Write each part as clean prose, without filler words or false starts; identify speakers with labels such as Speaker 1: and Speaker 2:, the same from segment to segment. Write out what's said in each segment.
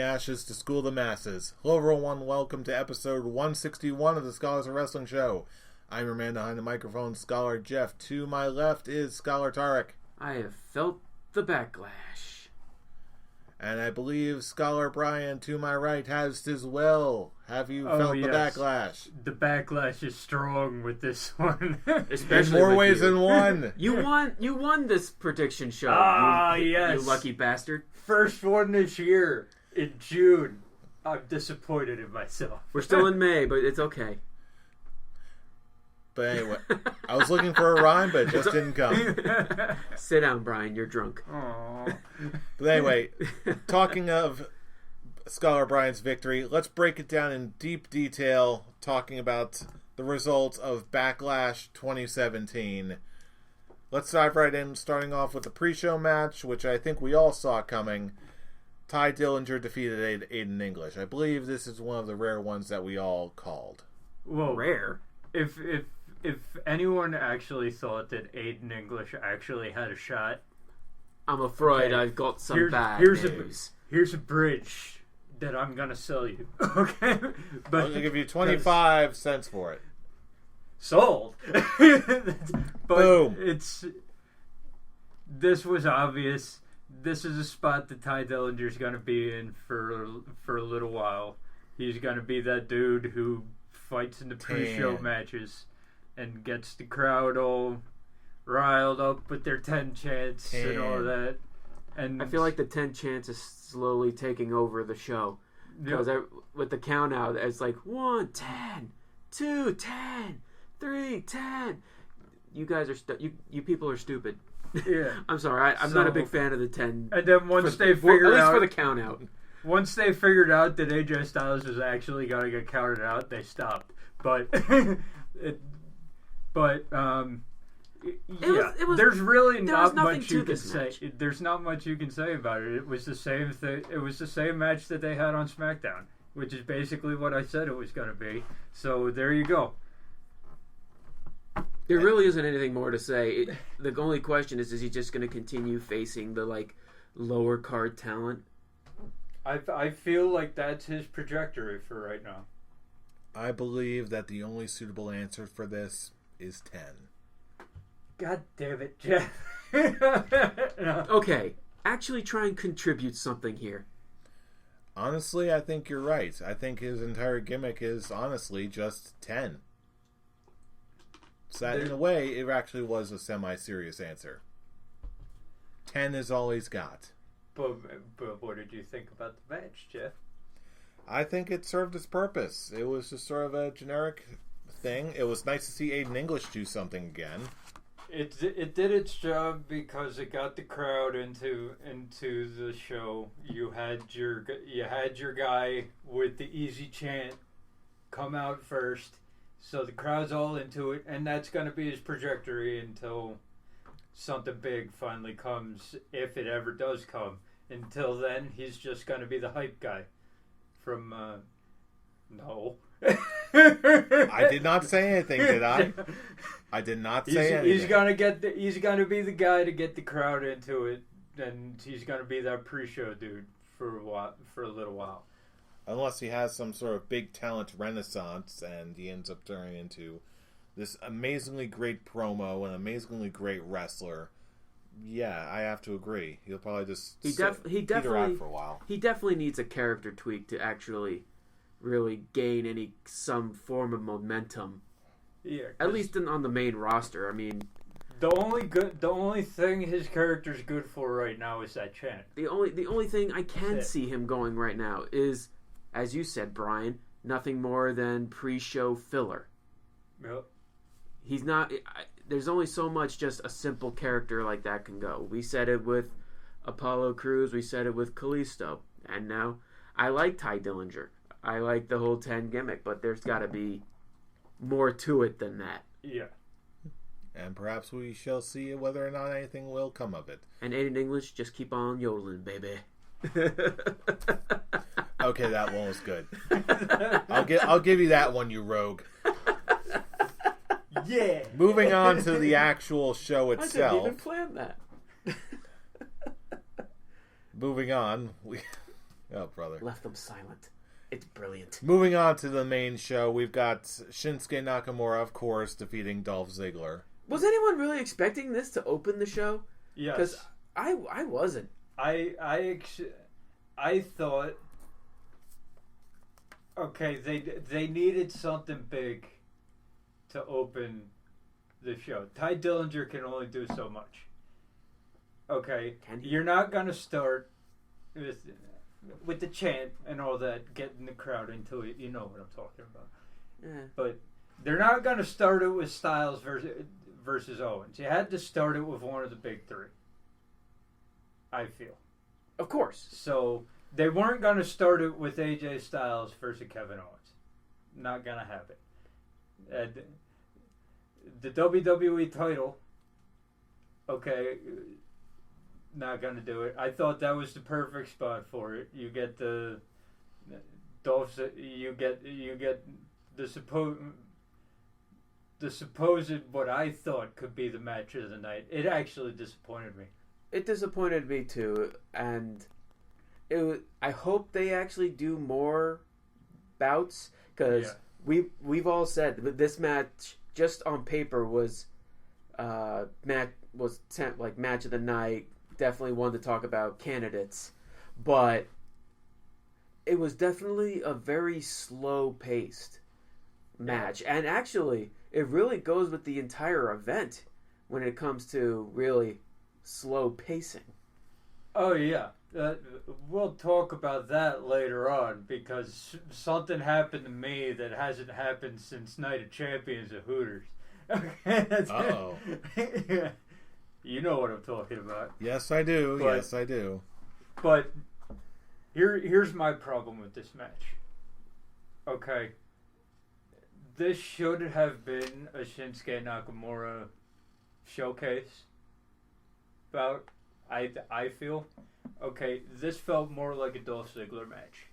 Speaker 1: ashes to school the masses. Hello everyone, welcome to episode 161 of the Scholars of Wrestling Show. I'm your man behind the microphone, Scholar Jeff. To my left is Scholar Tarek.
Speaker 2: I have felt the backlash.
Speaker 1: And I believe Scholar Brian, to my right, has as well. Have you felt the backlash?
Speaker 3: The backlash is strong with this one.
Speaker 1: Especially in more ways than one.
Speaker 2: You won this prediction show.
Speaker 3: Yes.
Speaker 2: You lucky bastard.
Speaker 3: First one this year in June. I'm disappointed in myself.
Speaker 2: We're still in May, but it's okay.
Speaker 1: But anyway, I was looking for a rhyme, but it just didn't come.
Speaker 2: Sit down, Brian. You're drunk.
Speaker 3: Aww.
Speaker 1: But anyway, talking of Scholar Brian's victory, let's break it down in deep detail, talking about the results of Backlash 2017. Let's dive right in, starting off with the pre-show match, which I think we all saw coming. Ty Dillinger defeated Aiden English. I believe this is one of the rare ones that we all called.
Speaker 3: Well,
Speaker 2: rare.
Speaker 3: If anyone actually thought that Aiden English actually had a shot,
Speaker 2: I'm afraid I've got some bad news.
Speaker 3: Here's a bridge that I'm gonna sell you. Okay,
Speaker 1: but I'm gonna give you 25 cents for it.
Speaker 3: Sold. But
Speaker 1: boom.
Speaker 3: This was obvious. This is a spot that Ty Dillinger's gonna be in for a little while. He's gonna be that dude who fights in the pre-show matches and gets the crowd all riled up with their 10 chants and all that. And
Speaker 2: I feel like the 10 chants is slowly taking over the show. Because with the count out, it's like 1, 10, 2, 10, 3, 10. You guys are you people are stupid.
Speaker 3: Yeah.
Speaker 2: I'm sorry. I'm not a big fan of the 10.
Speaker 3: And then once they figured
Speaker 2: at least
Speaker 3: out,
Speaker 2: for the count out.
Speaker 3: Once they figured out that AJ Styles was actually going to get counted out, they stopped. But, there's really not much you can say. There's not much you can say about it. It was the same thing. It was the same match that they had on Smackdown, which is basically what I said it was going to be. So there you go.
Speaker 2: There really isn't anything more to say. The only question is he just going to continue facing the lower card talent?
Speaker 3: I feel like that's his trajectory for right now.
Speaker 1: I believe that the only suitable answer for this is 10.
Speaker 3: God damn it, Jeff.
Speaker 2: No. Okay, actually try and contribute something here.
Speaker 1: Honestly, I think you're right. I think his entire gimmick is honestly just 10. So that, in a way, it actually was a semi-serious answer. 10 is all he's got.
Speaker 3: But what did you think about the match, Jeff?
Speaker 1: I think it served its purpose. It was just sort of a generic thing. It was nice to see Aiden English do something again.
Speaker 3: It did its job because it got the crowd into the show. You had your guy with the easy chant come out first, so the crowd's all into it, and that's going to be his trajectory until something big finally comes, if it ever does come. Until then, he's just going to be the hype guy. From no.
Speaker 1: I did not say anything, did I? I did not say anything.
Speaker 3: He's gonna be the guy to get the crowd into it, and he's gonna be that pre-show dude for a little while.
Speaker 1: Unless he has some sort of big talent renaissance and he ends up turning into this amazingly great promo and amazingly great wrestler. Yeah, I have to agree. He'll probably just peter out for a while.
Speaker 2: He definitely needs a character tweak to actually really gain some form of momentum.
Speaker 3: Yeah,
Speaker 2: at least on the main roster. I mean,
Speaker 3: the only thing his character's good for right now is that chant.
Speaker 2: The only thing I can see him going right now is, as you said, Brian, nothing more than pre-show filler.
Speaker 3: Yep.
Speaker 2: He's not. There's only so much just a simple character like that can go. We said it with Apollo Crews. We said it with Kalisto. And now, I like Ty Dillinger. I like the whole 10 gimmick, but there's got to be more to it than that.
Speaker 3: Yeah.
Speaker 1: And perhaps we shall see whether or not anything will come of it.
Speaker 2: And Aiden English, just keep on yodeling, baby.
Speaker 1: Okay, that one was good. I'll give you that one, you rogue.
Speaker 3: Yeah.
Speaker 1: Moving on to the actual show itself.
Speaker 2: I didn't even plan that.
Speaker 1: Moving on, Oh, brother.
Speaker 2: Left them silent. It's brilliant.
Speaker 1: Moving on to the main show, we've got Shinsuke Nakamura, of course, defeating Dolph Ziggler.
Speaker 2: Was anyone really expecting this to open the show?
Speaker 3: Yes.
Speaker 2: Because I wasn't.
Speaker 3: I thought, okay, they needed something big to open the show. Ty Dillinger can only do so much. Okay, you're not gonna start with the chant and all that, getting the crowd into it. You know what I'm talking about.
Speaker 2: Yeah.
Speaker 3: But they're not gonna start it with Styles versus Owens. You had to start it with one of the big three, I feel.
Speaker 2: Of course.
Speaker 3: So they weren't going to start it with AJ Styles versus Kevin Owens. Not going to happen. The WWE title, okay, not going to do it. I thought that was the perfect spot for it. You get the Dolph, you get the supposed what I thought could be the match of the night. It actually disappointed me.
Speaker 2: It disappointed me too, and I hope they actually do more bouts, because we've all said that this match just on paper was match of the night. Definitely one to talk about candidates, but it was definitely a very slow paced match, and actually it really goes with the entire event when it comes to really slow pacing.
Speaker 3: Oh yeah, we'll talk about that later on, because something happened to me that hasn't happened since Night of Champions at Hooters.
Speaker 1: Uh-oh.
Speaker 3: Yeah. You know what I'm talking about.
Speaker 1: Yes, I do. Yes, I do.
Speaker 3: But here's my problem with this match. Okay. This should have been a Shinsuke Nakamura showcase bout, I feel. Okay, this felt more like a Dolph Ziggler match.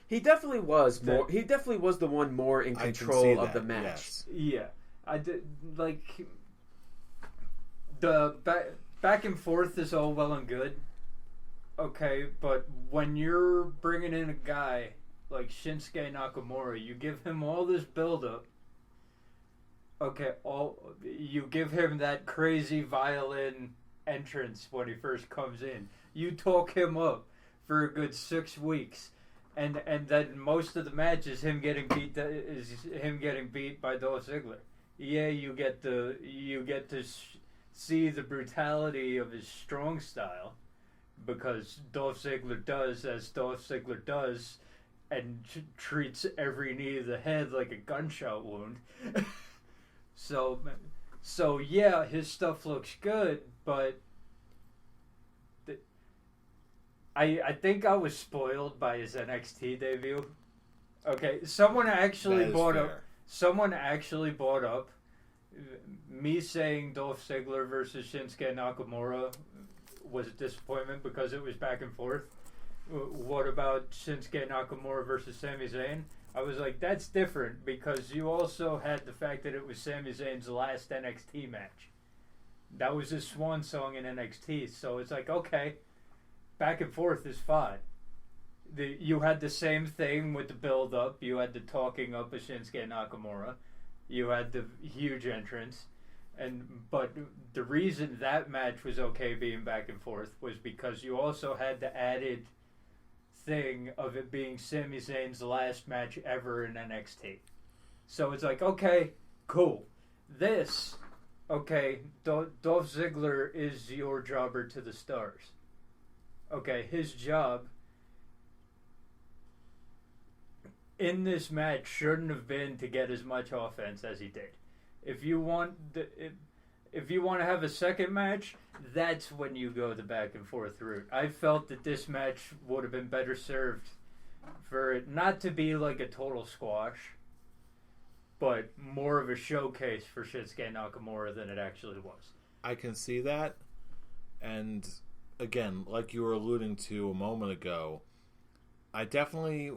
Speaker 2: He definitely was more. He definitely was the one more in control of the match.
Speaker 1: Yes.
Speaker 3: Yeah, I did like the back and forth is all well and good. Okay, but when you're bringing in a guy like Shinsuke Nakamura, you give him all this build-up. Okay, you give him that crazy violin entrance when he first comes in. You talk him up for a good 6 weeks, and then most of the match is him getting beat by Dolph Ziggler. Yeah, you get to see the brutality of his strong style, because Dolph Ziggler does as Dolph Ziggler does, and treats every knee to the head like a gunshot wound. So yeah, his stuff looks good, but I think I was spoiled by his NXT debut. Okay, someone actually brought up me saying Dolph Ziggler versus Shinsuke Nakamura was a disappointment because it was back and forth. What about Shinsuke Nakamura versus Sami Zayn? I was like, that's different, because you also had the fact that it was Sami Zayn's last NXT match. That was his swan song in NXT, so it's like, okay, back and forth is fine. You had the same thing with the build-up. You had the talking up of Shinsuke Nakamura. You had the huge entrance. But the reason that match was okay being back and forth was because you also had the added thing of it being Sami Zayn's last match ever in NXT. So it's like, okay, cool. This, okay, Dolph Ziggler is your jobber to the stars. Okay, his job in this match shouldn't have been to get as much offense as he did. If you want to have a second match, that's when you go the back and forth route. I felt that this match would have been better served for it not to be like a total squash, but more of a showcase for Shinsuke Nakamura than it actually was.
Speaker 1: I can see that, and again, like you were alluding to a moment ago, I definitely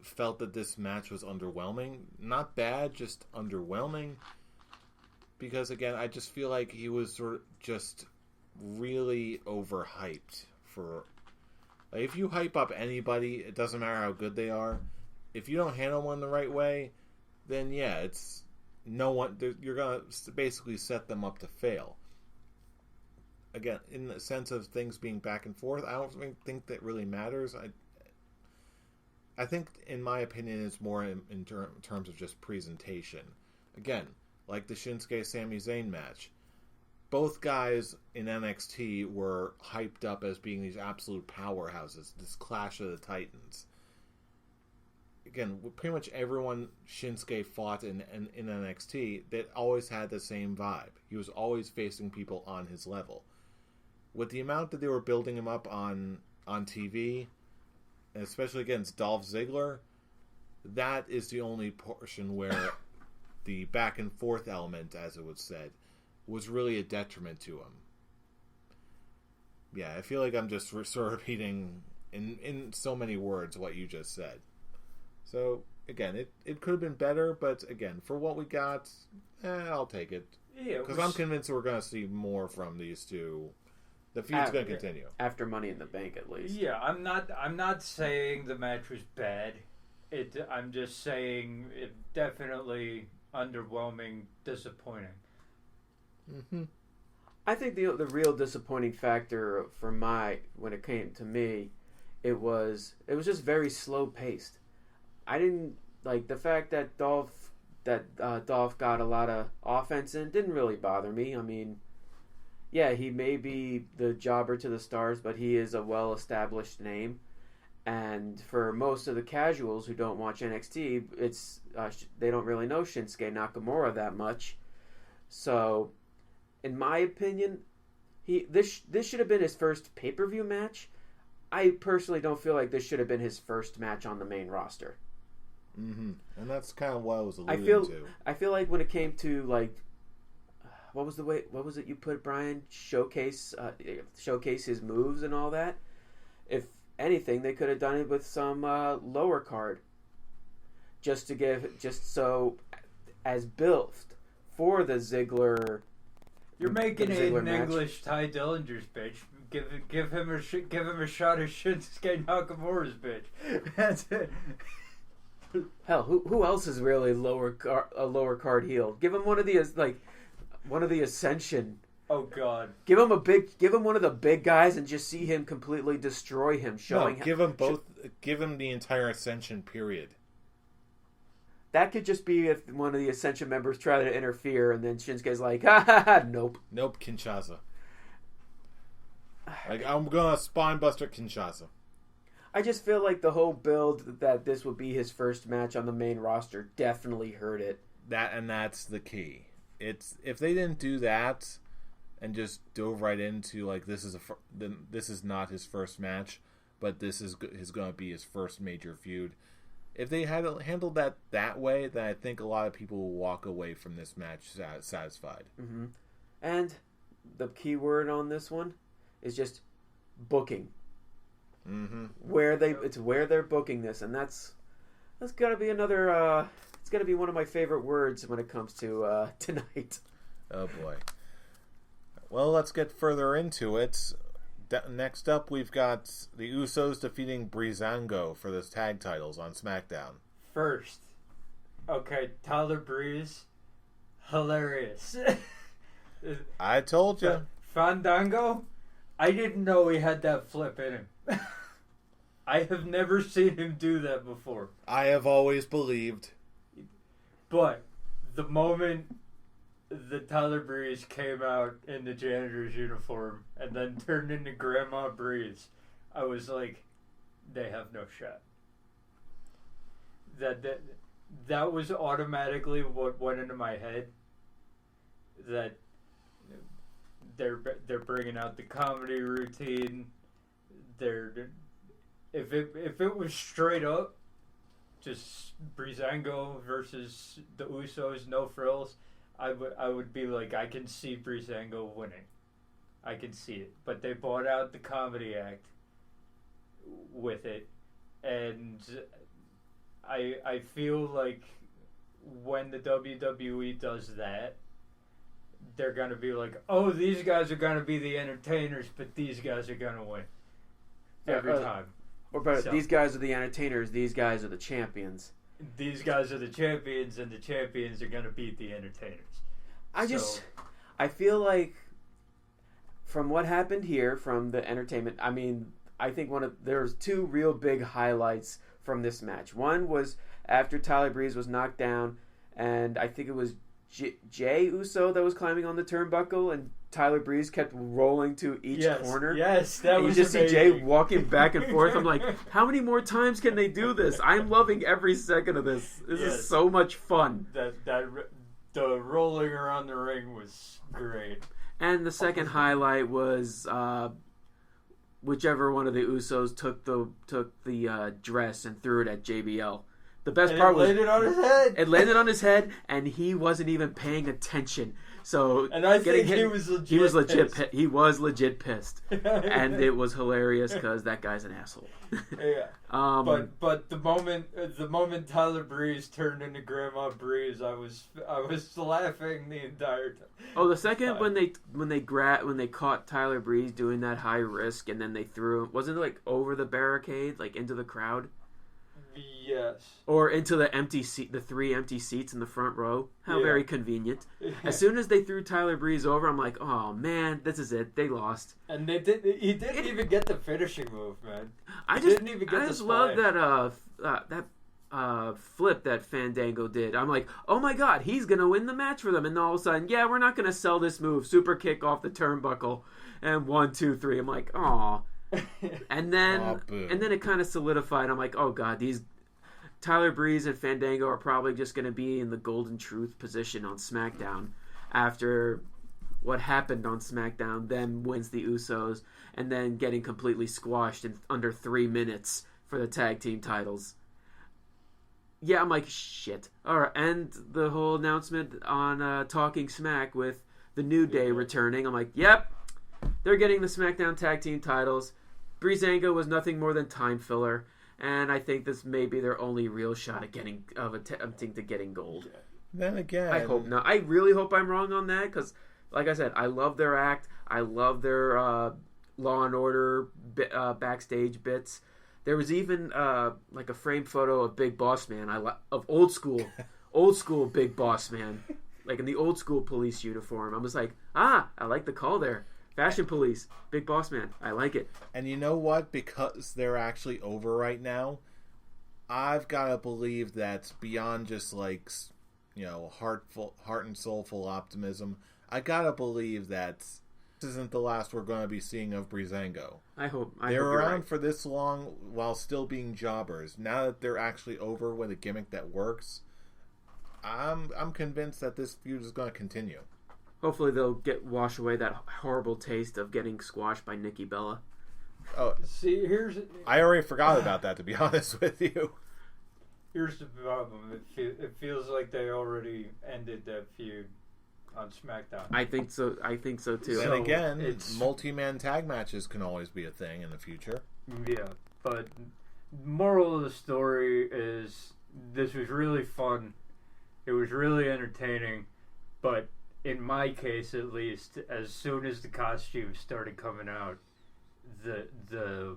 Speaker 1: felt that this match was underwhelming. Not bad, just underwhelming. Because, again, I just feel like he was sort of just really overhyped for Like, if you hype up anybody, it doesn't matter how good they are. If you don't handle one the right way, then yeah, it's no one. You're gonna basically set them up to fail. Again, in the sense of things being back and forth, I don't think that really matters. I think, in my opinion, it's more in terms of just presentation. Again, like the Shinsuke Sami Zayn match. Both guys in NXT were hyped up as being these absolute powerhouses, this Clash of the Titans. Again, pretty much everyone Shinsuke fought in NXT, that always had the same vibe. He was always facing people on his level. With the amount that they were building him up on TV, and especially against Dolph Ziggler, that is the only portion where the back and forth element, as it was said, was really a detriment to him. Yeah, I feel like I'm just sort of repeating in so many words what you just said. So, again, it could have been better, but again, for what we got, I'll take it. Yeah, because I'm convinced we're going to see more from these two. The feud's going to continue.
Speaker 2: After Money in the Bank, at least.
Speaker 3: Yeah, I'm not saying the match was bad. I'm just saying it definitely underwhelming, disappointing.
Speaker 2: Mm-hmm. I think the real disappointing factor when it came to me, it was just very slow paced. I didn't like the fact that Dolph got a lot of offense in. Didn't really bother me. I mean, yeah, he may be the jobber to the stars, but he is a well established name. And for most of the casuals who don't watch NXT, it's they don't really know Shinsuke Nakamura that much. So, in my opinion, this should have been his first pay-per-view match. I personally don't feel like this should have been his first match on the main roster.
Speaker 1: Mm-hmm. And that's kind of what I was alluding to.
Speaker 2: I feel like when it came to like, what was it you put, Brian? Showcase his moves and all that. If anything, they could have done it with some lower card, just so as built for the Ziggler.
Speaker 3: You're making it an English Ty Dillinger's bitch. Give him a shot at Shinsuke Nakamura's bitch. That's it.
Speaker 2: Hell, who else is really a lower card heel? Give him one of the Ascension.
Speaker 3: Oh God!
Speaker 2: Give him one of the big guys and just see him completely destroy him.
Speaker 1: Give him both. Give him the entire Ascension period.
Speaker 2: That could just be if one of the Ascension members try to interfere, and then Shinsuke's like, ha, nope.
Speaker 1: Nope, Kinshasa. Like, I'm gonna spinebuster Kinshasa.
Speaker 2: I just feel like the whole build that this would be his first match on the main roster definitely hurt it.
Speaker 1: That's the key. It's if they didn't do that and just dove right into like this is not his first match, but this is going to be his first major feud. If they had handled that way, then I think a lot of people will walk away from this match satisfied.
Speaker 2: Mm-hmm. And the key word on this one is just booking.
Speaker 1: Mm-hmm.
Speaker 2: Where they're booking this, and that's gotta be another. It's gotta be one of my favorite words when it comes to tonight.
Speaker 1: Oh boy. Well, let's get further into it. Next up, we've got the Usos defeating Breezango for the tag titles on SmackDown.
Speaker 3: First, okay, Tyler Breeze, hilarious.
Speaker 1: I told you.
Speaker 3: Fandango, I didn't know he had that flip in him. I have never seen him do that before.
Speaker 1: I have always believed.
Speaker 3: But the moment the Tyler Breeze came out in the janitor's uniform and then turned into Grandma Breeze, I was like, they have no shot. That was automatically what went into my head. That they're bringing out the comedy routine. If it was straight up, just Breezango versus the Usos, no frills, I would be like, I can see Breezango winning. I can see it. But they bought out the comedy act with it, and I feel like when the WWE does that, they're gonna be like, oh, these guys are gonna be the entertainers, but these guys are gonna win. every time.
Speaker 2: Or better,
Speaker 3: So-
Speaker 2: these guys are the entertainers. These guys are the champions.
Speaker 3: These guys are the champions, and the champions are gonna beat the entertainers.
Speaker 2: I feel like from what happened here, from the entertainment, I mean, I think there's two real big highlights from this match. One was after Tyler Breeze was knocked down, and I think it was Jay Uso that was climbing on the turnbuckle, and Tyler Breeze kept rolling to each corner.
Speaker 3: Yes, that was
Speaker 2: you just
Speaker 3: amazing.
Speaker 2: see Jay walking back and forth. I'm like, how many more times can they do this? I'm loving every second of this. This is so much fun.
Speaker 3: The rolling around the ring was great.
Speaker 2: And the second highlight was whichever one of the Usos took the dress and threw it at JBL. The best part was
Speaker 3: it landed on his head.
Speaker 2: It landed on his head, and he wasn't even paying attention. So,
Speaker 3: and I think he was legit.
Speaker 2: He was legit pissed, and it was hilarious because that guy's an asshole.
Speaker 3: Yeah. But the moment Tyler Breeze turned into Grandma Breeze, I was laughing the entire time.
Speaker 2: Oh, the second when they caught Tyler Breeze doing that high risk, and then they threw him, wasn't it like over the barricade, like into the crowd?
Speaker 3: Yes.
Speaker 2: Or into the 3 empty seats in the front row. How very convenient. As soon as they threw Tyler Breeze over, I'm like, oh man, this is it. They lost.
Speaker 3: And he didn't even get the finishing move, man.
Speaker 2: I just love that flip that Fandango did. I'm like, oh my god, he's gonna win the match for them, and all of a sudden, we're not gonna sell this move. Super kick off the turnbuckle, and 1, 2, 3. I'm like, aw. And then it kind of solidified. I'm like, oh god, these Tyler Breeze and Fandango are probably just going to be in the Golden Truth position on SmackDown after what happened on SmackDown. Then wins the Usos, and then getting completely squashed in under 3 minutes for the tag team titles. Yeah, I'm like, shit. All right, and the whole announcement on Talking Smack with the New Day returning. I'm like, yep. They're getting the SmackDown Tag Team titles. Breezango was nothing more than time filler, and I think this may be their only real shot at attempting to getting gold.
Speaker 1: Then again,
Speaker 2: I hope not. I really hope I'm wrong on that, because, like I said, I love their act. I love their Law and Order backstage bits. There was even like a framed photo of Big Boss Man. Of old school Big Boss Man, like in the old school police uniform. I was like, I like the call there. Fashion Police, Big Boss Man. I like it. And
Speaker 1: you know what? Because they're actually over right now, I've got to believe that beyond just like, heart and soulful optimism, I got to believe that this isn't the last we're going to be seeing of Breezango.
Speaker 2: I hope
Speaker 1: they're
Speaker 2: you're
Speaker 1: around
Speaker 2: right.
Speaker 1: for this long while still being jobbers. Now that they're actually over with a gimmick that works, I'm convinced that this feud is going to continue.
Speaker 2: Hopefully they'll wash away that horrible taste of getting squashed by Nikki Bella.
Speaker 1: Oh,
Speaker 3: see,
Speaker 1: I already forgot about that, to be honest with you.
Speaker 3: Here's the problem. It feels like they already ended that feud on SmackDown.
Speaker 2: I think so too.
Speaker 1: And again, multi-man tag matches can always be a thing in the future.
Speaker 3: Yeah, but moral of the story is this was really fun. It was really entertaining, but in my case, at least, as soon as the costumes started coming out, the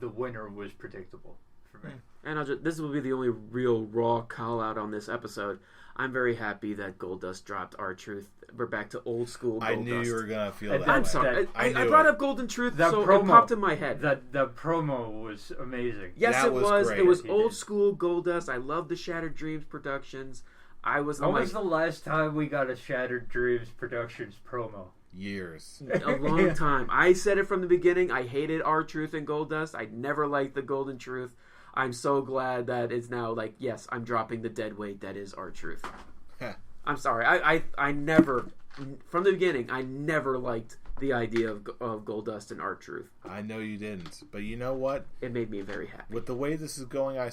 Speaker 3: winner was predictable for me.
Speaker 2: And this will be the only real raw call out on this episode. I'm very happy that Goldust dropped R-Truth. We're back to old school Goldust.
Speaker 1: I knew you were gonna feel that.
Speaker 2: I'm sorry. I brought up Golden Truth, so it popped in my head.
Speaker 3: That promo was amazing.
Speaker 2: Yes, it was.
Speaker 1: Great.
Speaker 2: It was old school Goldust. I love the Shattered Dreams Productions.
Speaker 3: When was the last time we got a Shattered Dreams Productions promo?
Speaker 1: Years.
Speaker 2: A long time. I said it from the beginning. I hated R-Truth and Goldust. I never liked the Golden Truth. I'm so glad that it's now like, yes, I'm dropping the dead weight that is R-Truth. I'm sorry. I never, from the beginning, I never liked the idea of Goldust and R-Truth.
Speaker 1: I know you didn't, but you know what?
Speaker 2: It made me very happy.
Speaker 1: With the way this is going, I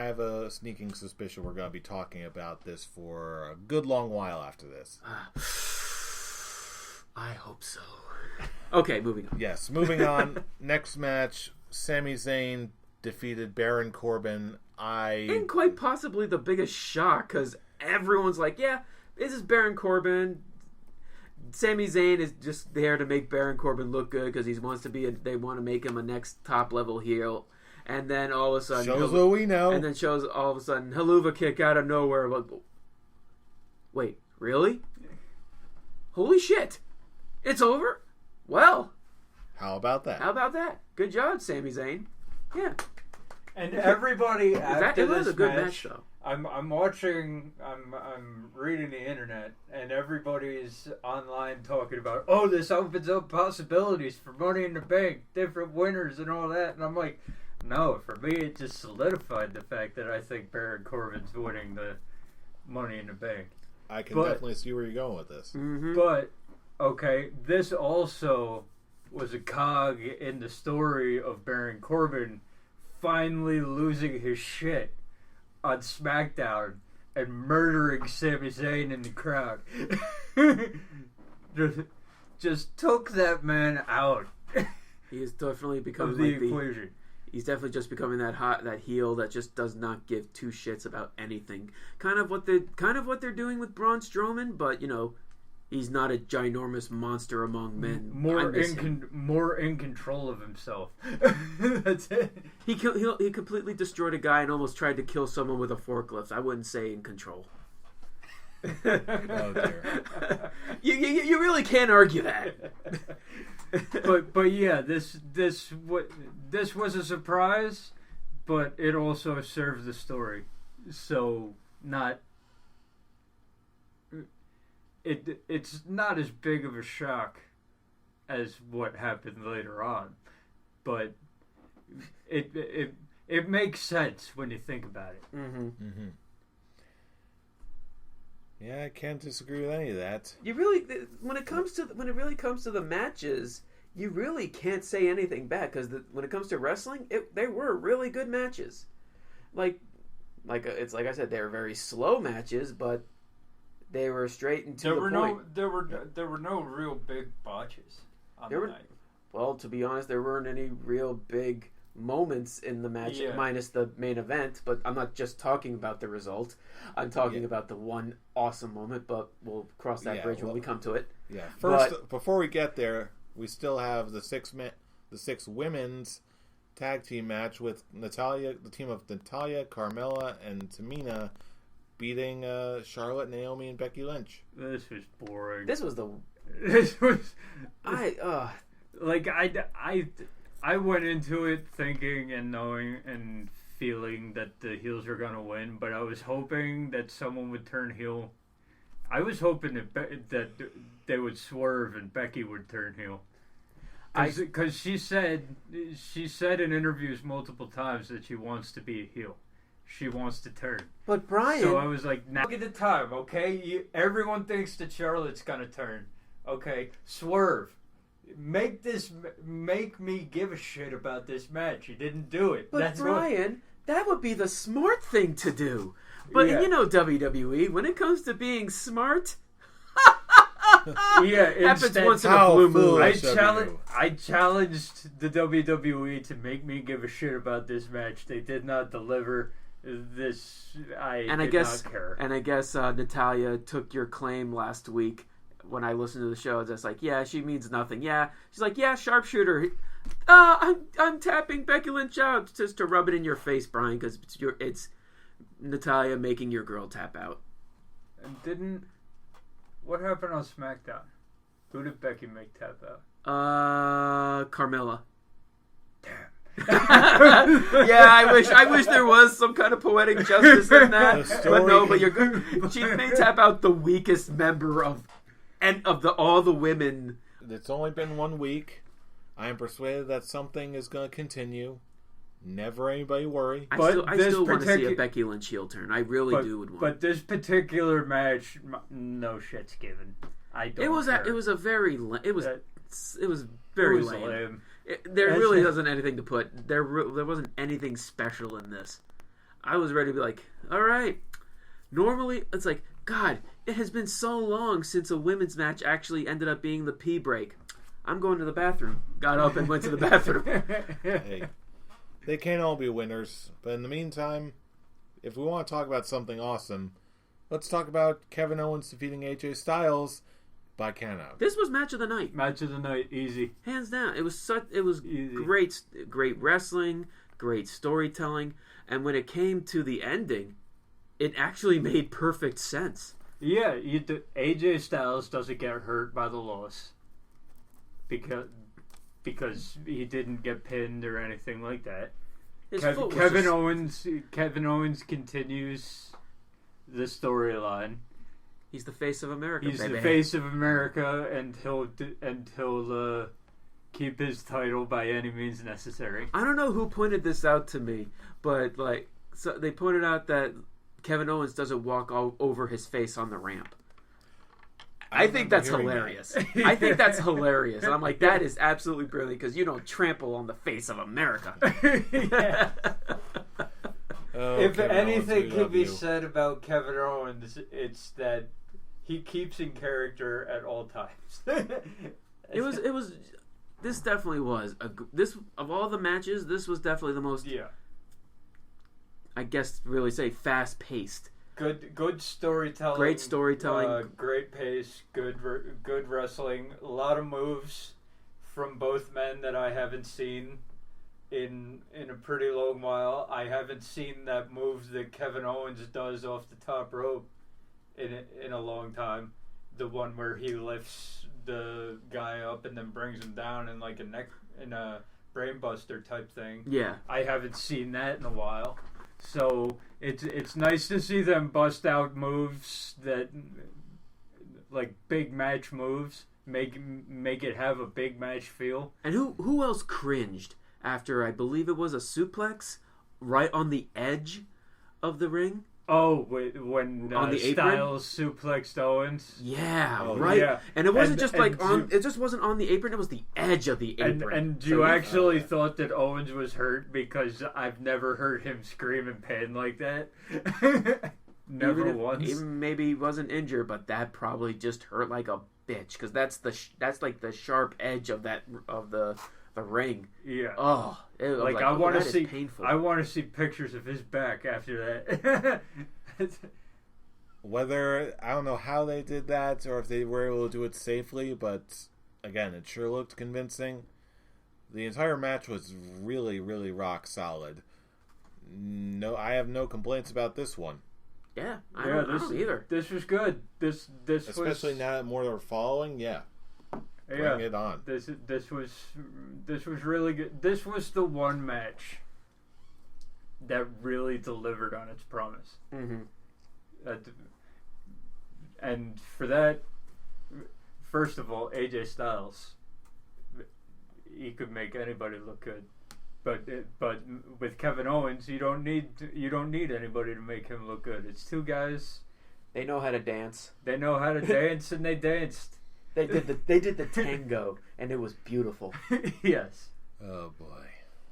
Speaker 1: have a sneaking suspicion we're going to be talking about this for a good long while after this.
Speaker 2: I hope so. Okay, moving on.
Speaker 1: Yes, moving on. Next match, Sami Zayn defeated Baron Corbin.
Speaker 2: And quite possibly the biggest shock, because everyone's like, yeah, this is Baron Corbin. Sami Zayn is just there to make Baron Corbin look good because they want to make him a next top level heel. And then all of a sudden...
Speaker 1: Shows what we know.
Speaker 2: And then shows all of a sudden Haluva kick out of nowhere. Like, wait, really? Holy shit. It's over? Well.
Speaker 1: How about that?
Speaker 2: Good job, Sami Zayn. Yeah.
Speaker 3: And everybody after
Speaker 2: it was
Speaker 3: this
Speaker 2: a good
Speaker 3: match,
Speaker 2: match, though.
Speaker 3: I'm watching, I'm reading the internet, and everybody's online talking about, oh, this opens up possibilities for Money in the Bank, different winners and all that. And I'm like, no, for me, it just solidified the fact that I think Baron Corbin's winning the Money in the Bank.
Speaker 1: I can definitely see where you're going with this.
Speaker 2: Mm-hmm.
Speaker 3: But, okay, this also was a cog in the story of Baron Corbin finally losing his shit on SmackDown and murdering Sami Zayn in the crowd. just took that man out.
Speaker 2: He is definitely becoming
Speaker 3: of the equation.
Speaker 2: He's definitely just becoming that heel that just does not give two shits about anything. Kind of what they're doing with Braun Strowman, but he's not a ginormous monster among men.
Speaker 3: More in control of himself. That's it.
Speaker 2: He completely destroyed a guy and almost tried to kill someone with a forklift. I wouldn't say in control.
Speaker 1: Oh dear.
Speaker 2: You really can't argue that.
Speaker 3: but yeah, this was a surprise, but it also served the story. So it's not as big of a shock as what happened later on, but it makes sense when you think about it.
Speaker 2: Mm-hmm.
Speaker 1: Mm-hmm. Yeah, I can't disagree with any of that.
Speaker 2: You really, when it really comes to the matches, you really can't say anything bad because when it comes to wrestling, they were really good matches. It's like I said, they were very slow matches, but they were straight and to the point.
Speaker 3: There were no real big botches on the night.
Speaker 2: Well, to be honest, there weren't any real big moments in the match, minus the main event, but I'm not just talking about the result. I'm talking about the one awesome moment, but we'll cross that bridge when we come to it.
Speaker 1: Yeah. First, before we get there, we still have the six women's tag team match with the team of Natalya, Carmella, and Tamina beating Charlotte, Naomi, and Becky Lynch.
Speaker 3: This was boring.
Speaker 2: This was
Speaker 3: I went into it thinking and knowing and feeling that the heels were going to win, but I was hoping that someone would turn heel. I was hoping that they would swerve and Becky would turn heel. Because she said in interviews multiple times that she wants to be a heel. She wants to turn.
Speaker 2: But Brian...
Speaker 3: So I was like, look at the time, okay? Everyone thinks that Charlotte's going to turn. Okay, swerve. Make me give a shit about this match. You didn't do it.
Speaker 2: But Brian, that would be the smart thing to do. But WWE, when it comes to being smart, happens once in a blue moon.
Speaker 3: I challenged the WWE to make me give a shit about this match. They did not deliver. I guess not care.
Speaker 2: And I guess Natalya took your claim last week. When I listened to the show, it's like, yeah, she means nothing. Yeah, she's like, yeah, sharpshooter. I'm tapping Becky Lynch out just to rub it in your face, Brian, because it's Natalya making your girl tap out.
Speaker 3: And what happened on SmackDown? Who did Becky make tap out?
Speaker 2: Carmella. Damn. Yeah, I wish there was some kind of poetic justice in that. But no, but you're good. She may tap out the weakest member of all the women.
Speaker 1: It's only been 1 week. I am persuaded that something is going to continue. Never anybody worry.
Speaker 2: I still want to see a Becky Lynch heel turn. I really would want.
Speaker 3: But this particular match, no shit's given. It was very
Speaker 2: lame. There really wasn't anything to put. There wasn't anything special in this. I was ready to be like, all right. Normally, it's like, God, it has been so long since a women's match actually ended up being the pee break. I'm going to the bathroom. Got up and went to the bathroom.
Speaker 1: Hey, they can't all be winners. But in the meantime, if we want to talk about something awesome, let's talk about Kevin Owens defeating AJ Styles by count out.
Speaker 2: This was match of the night.
Speaker 3: Match of the night, easy.
Speaker 2: Hands down. It was
Speaker 3: Easy.
Speaker 2: great wrestling, great storytelling, and when it came to the ending, it actually made perfect sense.
Speaker 3: Yeah, AJ Styles doesn't get hurt by the loss because he didn't get pinned or anything like that. Kevin Owens continues the storyline.
Speaker 2: He's the face of America.
Speaker 3: He's
Speaker 2: baby.
Speaker 3: the face of America, and he'll keep his title by any means necessary.
Speaker 2: I don't know who pointed this out to me, but so they pointed out that Kevin Owens doesn't walk all over his face on the ramp. I think that's hilarious. I think that's hilarious. And I'm like, that is absolutely brilliant because you don't trample on the face of America.
Speaker 3: If
Speaker 1: Kevin
Speaker 3: anything
Speaker 1: Owens,
Speaker 3: can be
Speaker 1: you.
Speaker 3: said about Kevin Owens, it's that he keeps in character at all times.
Speaker 2: It was. This definitely was this of all the matches. This was definitely the most.
Speaker 3: Yeah.
Speaker 2: I guess really say fast paced.
Speaker 3: Good storytelling.
Speaker 2: Great storytelling.
Speaker 3: Great pace. Good wrestling. A lot of moves from both men that I haven't seen in a pretty long while. I haven't seen that move that Kevin Owens does off the top rope in a long time. The one where he lifts the guy up and then brings him down in like a brainbuster type thing.
Speaker 2: Yeah.
Speaker 3: I haven't seen that in a while. So it's nice to see them bust out moves that like big match moves, make it have a big match feel.
Speaker 2: And who else cringed after I believe it was a suplex right on the edge of the ring?
Speaker 3: Oh, when
Speaker 2: on the apron?
Speaker 3: Styles suplexed Owens.
Speaker 2: Yeah,
Speaker 3: Oh,
Speaker 2: right.
Speaker 3: yeah.
Speaker 2: And it wasn't just
Speaker 3: and
Speaker 2: it just wasn't on the apron. It was the edge of the apron.
Speaker 3: And you actually thought that Owens was hurt because I've never heard him scream in pain like that. Never once.
Speaker 2: Even maybe he wasn't injured, but that probably just hurt like a bitch because that's like the sharp edge of the ring.
Speaker 3: Yeah.
Speaker 2: Oh, it was
Speaker 3: like I want to see.
Speaker 2: Painful.
Speaker 3: I want to see pictures of his back after that.
Speaker 1: Whether I don't know how they did that or if they were able to do it safely, but again, it sure looked convincing. The entire match was really, really rock solid. No, I have no complaints about this one.
Speaker 2: Yeah, I don't either.
Speaker 3: This was good. This
Speaker 1: especially
Speaker 3: was,
Speaker 1: now that more are following. Yeah. Bring it on.
Speaker 3: This was really good. This was the one match that really delivered on its promise.
Speaker 2: Mm-hmm.
Speaker 3: And for that, first of all, AJ Styles, he could make anybody look good. But with Kevin Owens, you don't need anybody to make him look good. It's two guys.
Speaker 2: They know how to dance.
Speaker 3: They know how to dance, and they danced.
Speaker 2: They did the tango, and it was beautiful.
Speaker 3: Yes.
Speaker 1: Oh boy.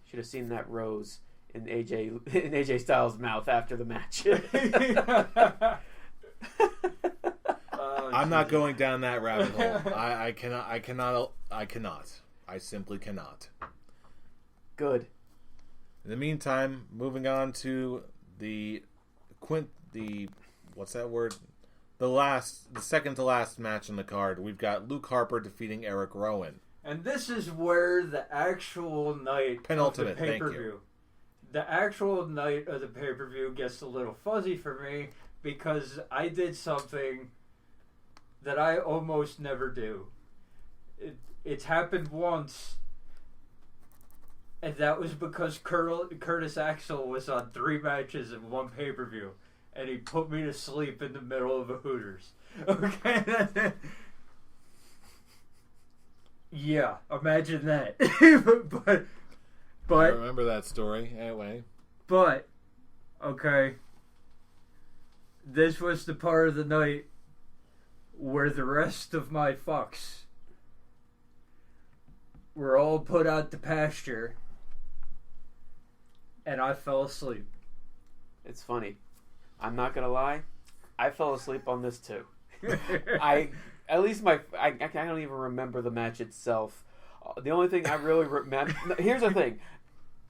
Speaker 2: Should have seen that rose in AJ Styles' mouth after the match.
Speaker 1: I'm not going down that rabbit hole. I cannot. I simply cannot.
Speaker 2: Good.
Speaker 1: In the meantime, moving on to the what's that word? The second to last match on the card. We've got Luke Harper defeating Eric Rowan.
Speaker 3: And this is where the actual night
Speaker 1: Penultimate,
Speaker 3: of the pay-per-view. The actual night of the pay-per-view gets a little fuzzy for me because I did something that I almost never do. It's happened once, and that was because Curtis Axel was on 3 matches in one pay-per-view, and he put me to sleep in the middle of a Hooters. Okay? Yeah, imagine that.
Speaker 1: I remember that story. Anyway.
Speaker 3: But, okay, this was the part of the night where the rest of my fucks were all put out to pasture, and I fell asleep.
Speaker 2: It's funny. I'm not gonna lie. I fell asleep on this too. I don't even remember the match itself. The only thing I really remember... Here's the thing.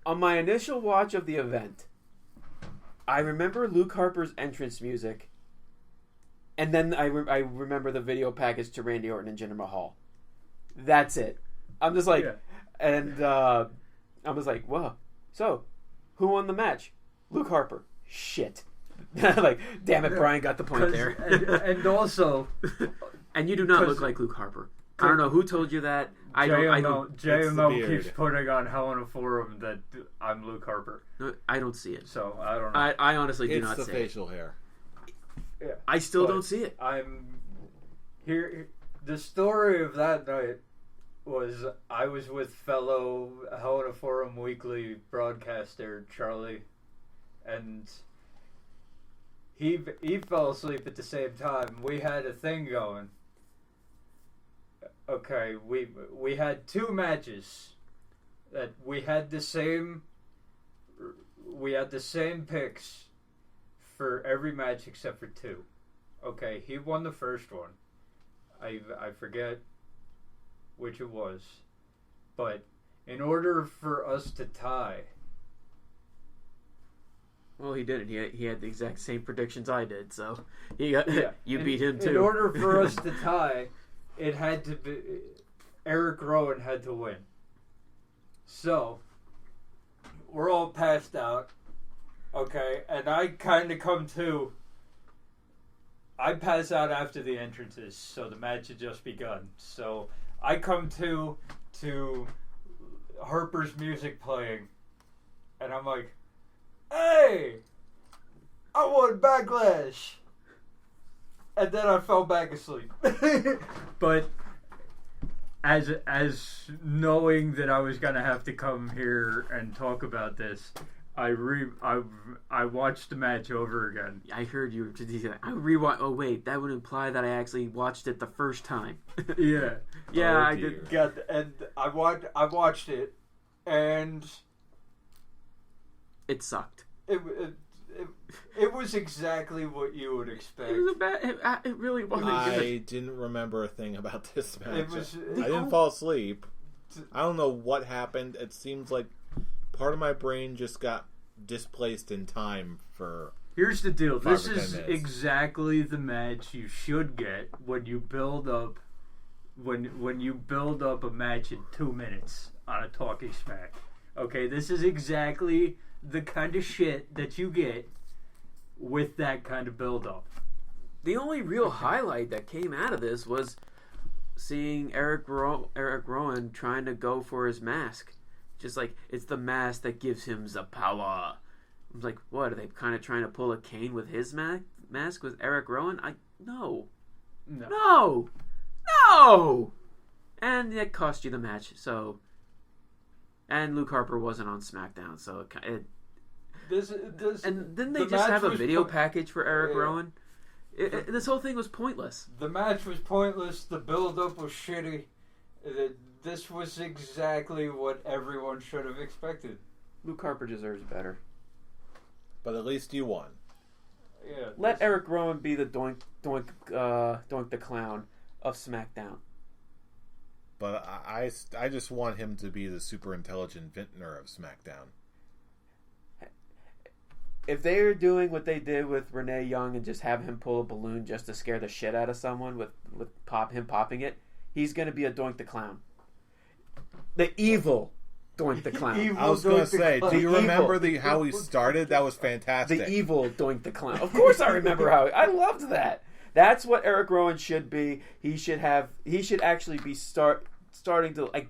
Speaker 2: On my initial watch of the event, I remember Luke Harper's entrance music, And then I remember the video package to Randy Orton and Jinder Mahal. That's it. I'm just like, and I was like, whoa. So, who won the match? Luke Harper. Shit. Like, damn it, Brian got the point there.
Speaker 3: and also,
Speaker 2: and you do not look like Luke Harper. I don't know who told you that.
Speaker 3: JMO keeps putting on Hell in a Forum that I'm Luke Harper.
Speaker 2: No, I don't see it.
Speaker 3: So I don't know.
Speaker 2: I honestly do not see it.
Speaker 1: It's the facial hair.
Speaker 3: Yeah,
Speaker 2: I still don't see it.
Speaker 3: I'm here. The story of that night was I was with fellow Hell in a Forum Weekly broadcaster Charlie, and he fell asleep at the same time. We had a thing going. Okay, we had 2 matches that we had the same picks for every match except for 2. Okay, he won the first one. I forget which it was, but in order for us to tie,
Speaker 2: well, he didn't. He had the exact same predictions I did, so you beat him too.
Speaker 3: In order for us to tie, it had to be Eric Rowan had to win. So we're all passed out, okay, and I kind of come to. I pass out after the entrances, so the match had just begun. So I come to Harper's music playing, and I'm like, "Hey, I won Backlash," and then I fell back asleep. But as knowing that I was gonna have to come here and talk about this, I watched the match over again.
Speaker 2: I heard you. I rewatched. Oh wait, that would imply that I actually watched it the first time.
Speaker 3: Yeah,
Speaker 2: yeah, I did.
Speaker 3: And I watched it, and
Speaker 2: it sucked.
Speaker 3: It was exactly what you would expect.
Speaker 2: It was a bad. It really wasn't good.
Speaker 1: I didn't remember a thing about this match. I didn't fall asleep. I don't know what happened. It seems like part of my brain just got displaced in time for.
Speaker 3: Here's the deal. This is exactly the match you should get when you build up when you build up a match in 2 minutes on a Talking Smack. Okay, this is exactly the kind of shit that you get with that kind of build up.
Speaker 2: The only real highlight that came out of this was seeing Eric Rowan trying to go for his mask. Just like, it's the mask that gives him the power. I was like, what, are they kind of trying to pull a Kane with his mask with Eric Rowan? No. And it cost you the match, so. And Luke Harper wasn't on Smackdown, so and didn't they just have a video package for Eric Rowan? This whole thing was pointless.
Speaker 3: The match was pointless. The build-up was shitty. This was exactly what everyone should have expected.
Speaker 2: Luke Harper deserves better.
Speaker 1: But at least you won.
Speaker 3: Yeah.
Speaker 2: Let Eric Rowan be the Doink the Clown of SmackDown.
Speaker 1: But I just want him to be the super intelligent vintner of SmackDown.
Speaker 2: If they are doing what they did with Renee Young and just have him pull a balloon just to scare the shit out of someone with him popping it, he's going to be a Doink the Clown. The evil Doink the Clown.
Speaker 1: I was going to say, do you remember how he started? That was fantastic.
Speaker 2: The evil Doink the Clown. Of course I remember how. I loved that. That's what Eric Rowan should be. He should actually be starting to like.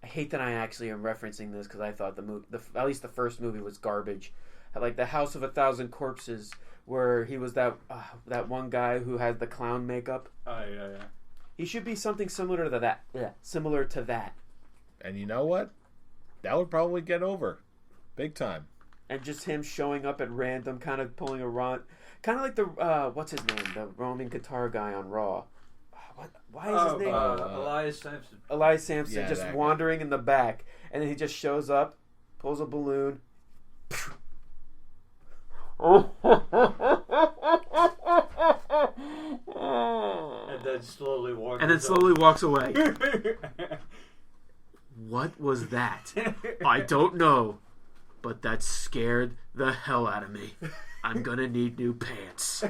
Speaker 2: I hate that I actually am referencing this because I thought at least the first movie was garbage. Like the House of a Thousand Corpses, where he was that one guy who had the clown makeup.
Speaker 3: Oh yeah.
Speaker 2: He should be something similar to that. Yeah, similar to that.
Speaker 1: And you know what? That would probably get over, big time.
Speaker 2: And just him showing up at random, kind of pulling a run, kind of like the what's his name, the Roman guitar guy on Raw. Why is his name?
Speaker 3: Elias Sampson.
Speaker 2: Elias Sampson,
Speaker 1: Yeah,
Speaker 2: just wandering in the back, and then he just shows up, pulls a balloon.
Speaker 3: And then slowly
Speaker 2: walks away. What was that? I don't know. but that scared the hell out of me. I'm gonna need new pants.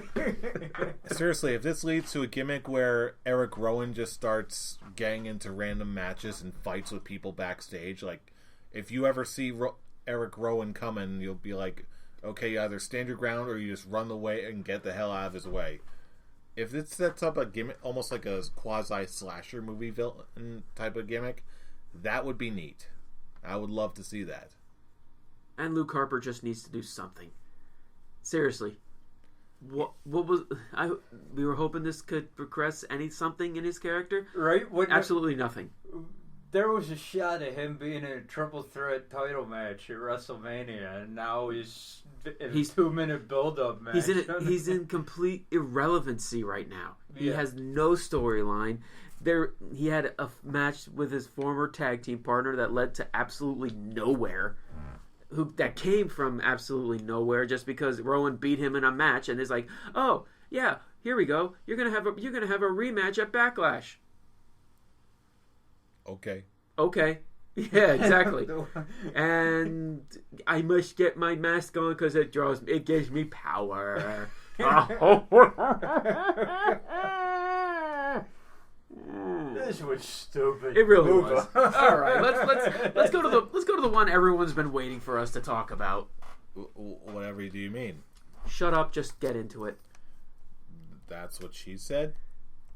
Speaker 1: Seriously, if this leads to a gimmick where Eric Rowan just starts getting into random matches and fights with people backstage, like, if you ever see Eric Rowan coming, you'll be like, okay, you either stand your ground or you just run away and get the hell out of his way. If it sets up a gimmick, almost like a quasi-slasher movie villain type of gimmick, that would be neat. I would love to see that.
Speaker 2: And Luke Harper just needs to do something. Seriously. What was... we were hoping this could progress something in his character.
Speaker 3: Right?
Speaker 2: Absolutely nothing.
Speaker 3: There was a shot of him being in a triple threat title match at WrestleMania, and now he's in a 2-minute build-up match.
Speaker 2: He's in complete irrelevancy right now. He
Speaker 3: Yeah.
Speaker 2: has no storyline. He had a match with his former tag team partner that led to absolutely nowhere. That came from absolutely nowhere just because Rowan beat him in a match, and it's like, oh yeah, here we go. You're gonna have a rematch at Backlash. Okay. Yeah, exactly. And I must get my mask on because it gives me power.
Speaker 3: This was stupid.
Speaker 2: It really was. All right, let's go to the one everyone's been waiting for us to talk about.
Speaker 1: Whatever do you mean?
Speaker 2: Shut up, just get into it.
Speaker 1: That's what she said?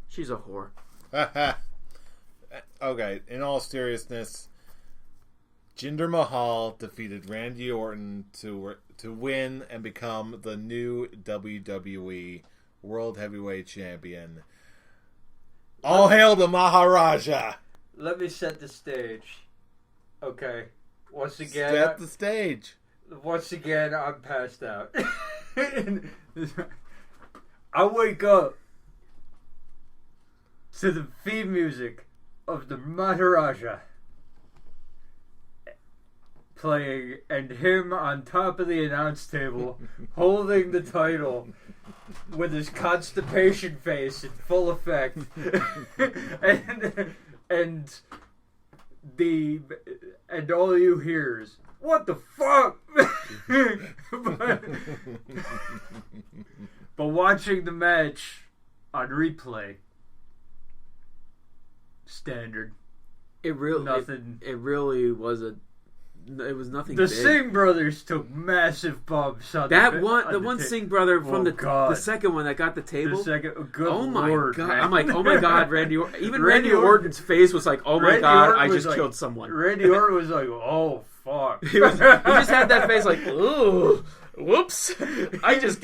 Speaker 2: She's a whore.
Speaker 1: Okay, in all seriousness, Jinder Mahal defeated Randy Orton to win and become the new WWE World Heavyweight Champion. All hail the Maharaja!
Speaker 3: Let me set the stage. Okay. Once again...
Speaker 1: Set the stage.
Speaker 3: Once again, I'm passed out. I wake up to the theme music of the Maharaja playing, and him on top of the announce table holding the title with his constipation face in full effect. and all you hear is, what the fuck? but watching the match on replay, standard.
Speaker 2: It really was nothing.
Speaker 3: The
Speaker 2: big.
Speaker 3: Singh brothers took massive bumps on
Speaker 2: the one Singh brother from the second one that got the table.
Speaker 3: The second, good
Speaker 2: oh my
Speaker 3: Lord,
Speaker 2: god!
Speaker 3: man.
Speaker 2: I'm like, oh my god, Randy Orton's face was like, oh my
Speaker 3: Randy
Speaker 2: god,
Speaker 3: Orton
Speaker 2: I
Speaker 3: was
Speaker 2: just killed someone.
Speaker 3: Randy Orton was like, oh fuck.
Speaker 2: he just had that face like, ooh, whoops! I just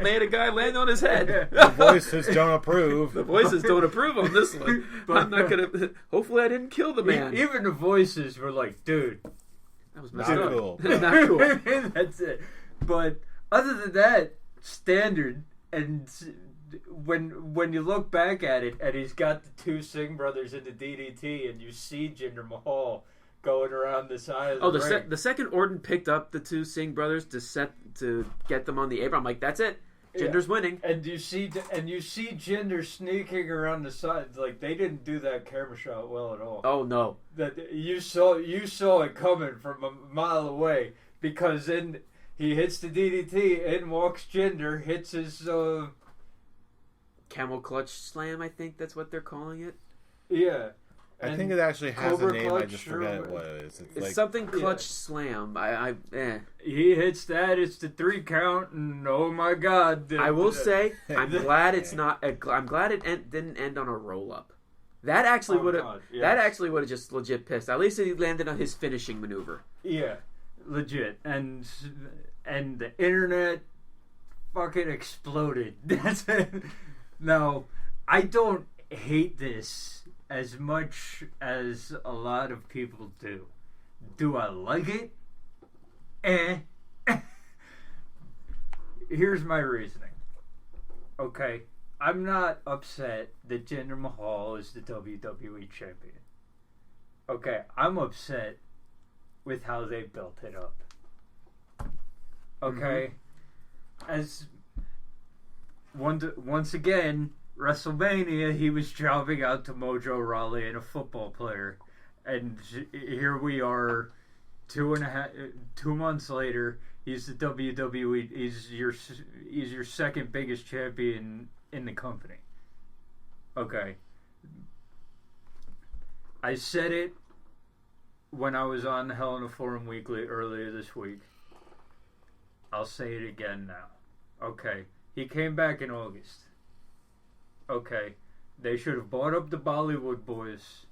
Speaker 2: made a guy land on his head.
Speaker 1: The voices don't approve.
Speaker 2: The voices don't approve on this one. But I'm not gonna. Hopefully, I didn't kill the man.
Speaker 3: Even the voices were like, dude.
Speaker 2: That was
Speaker 1: Not
Speaker 2: up.
Speaker 1: cool.
Speaker 2: Not cool.
Speaker 3: That's it. But other than that, standard. And when you look back at it, and he's got the two Singh brothers in the DDT, and you see Jinder Mahal going around the side of the ring.
Speaker 2: The second Orton picked up the two Singh brothers to get them on the apron, I'm like, that's it. Jinder's winning.
Speaker 3: And you see Jinder sneaking around the sides. Like, they didn't do that camera shot well at all.
Speaker 2: Oh no.
Speaker 3: That you saw it coming from a mile away, because then he hits the DDT, in walks Jinder, hits his
Speaker 2: camel clutch slam, I think that's what they're calling it.
Speaker 3: Yeah.
Speaker 1: I think it actually has
Speaker 3: Cobra
Speaker 1: a name.
Speaker 3: clutch,
Speaker 1: I just forget what it is.
Speaker 2: It's
Speaker 1: like,
Speaker 2: something clutch slam.
Speaker 3: He hits that. It's the 3 count, and oh my god!
Speaker 2: I will say, I'm glad it's not. I'm glad it didn't end on a roll up. That actually would have.
Speaker 3: Yes.
Speaker 2: That actually would have just legit pissed. At least he landed on his finishing maneuver.
Speaker 3: Yeah, legit, and the internet fucking exploded. That's it. Now, I don't hate this as much as a lot of people do. Do I like it? Here's my reasoning. Okay, I'm not upset that Jinder Mahal is the WWE champion. Okay, I'm upset with how they built it up. Okay, as once again, WrestleMania, he was jobbing out to Mojo Rawley and a football player, and here we are 2 months later, he's the WWE. He's your second biggest champion in the company. Okay. I said it when I was on Hell in a Forum Weekly earlier this week. I'll say it again now. Okay. He came back in August. Okay. They should have bought up the Bollywood boys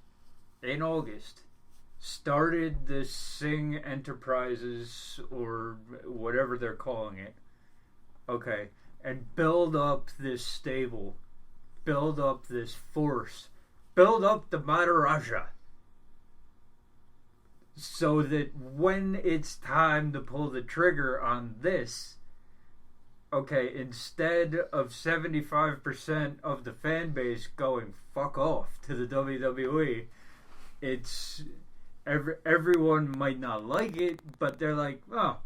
Speaker 3: in August. Started the Singh Enterprises or whatever they're calling it. Okay. And build up this stable. Build up this force. Build up the Maharaja. So that when it's time to pull the trigger on this, okay, instead of 75% of the fan base going fuck off to the WWE, it's everyone might not like it, but they're like, oh,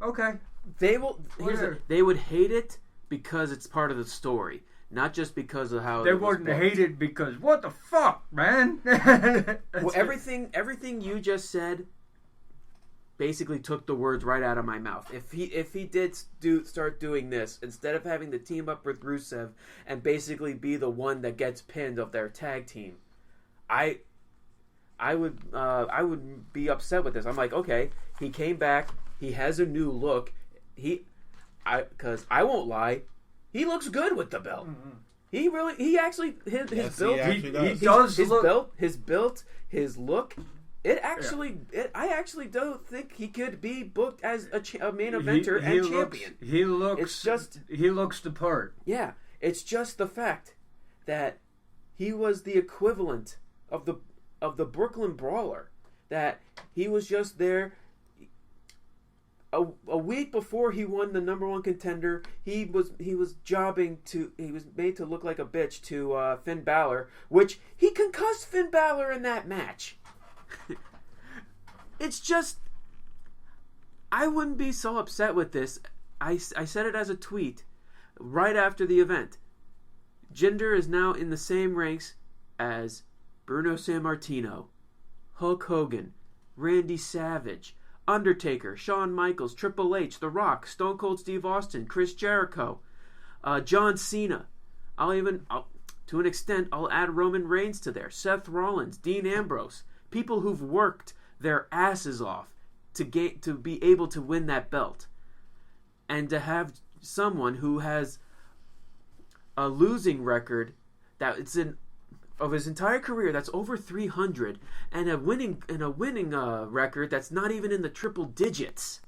Speaker 3: okay.
Speaker 2: They would hate it because it's part of the story, not just because of how
Speaker 3: they wouldn't hate it because what the fuck, man.
Speaker 2: Well, everything you just said basically took the words right out of my mouth. If he did start doing this, instead of having the team up with Rusev and basically be the one that gets pinned of their tag team, I would be upset with this. I'm like, okay, he came back, he has a new look. Because I won't lie, he looks good with the belt. Mm-hmm. His build, his look. I actually don't think he could be booked as a main eventer and champion.
Speaker 3: He looks the part.
Speaker 2: Yeah, it's just the fact that he was the equivalent of the Brooklyn Brawler. That he was just there. A week before he won the number one contender, he was made to look like a bitch to Finn Balor, which he concussed Finn Balor in that match. It's just, I wouldn't be so upset with this. I said it as a tweet right after the event. Jinder is now in the same ranks as Bruno Sammartino, Hulk Hogan, Randy Savage, Undertaker, Shawn Michaels, Triple H, The Rock, Stone Cold Steve Austin, Chris Jericho, John Cena. To an extent, I'll add Roman Reigns to there. Seth Rollins, Dean Ambrose. People who've worked their asses off to be able to win that belt. And to have someone who has a losing record of his entire career that's over 300 and a winning record that's not even in the triple digits.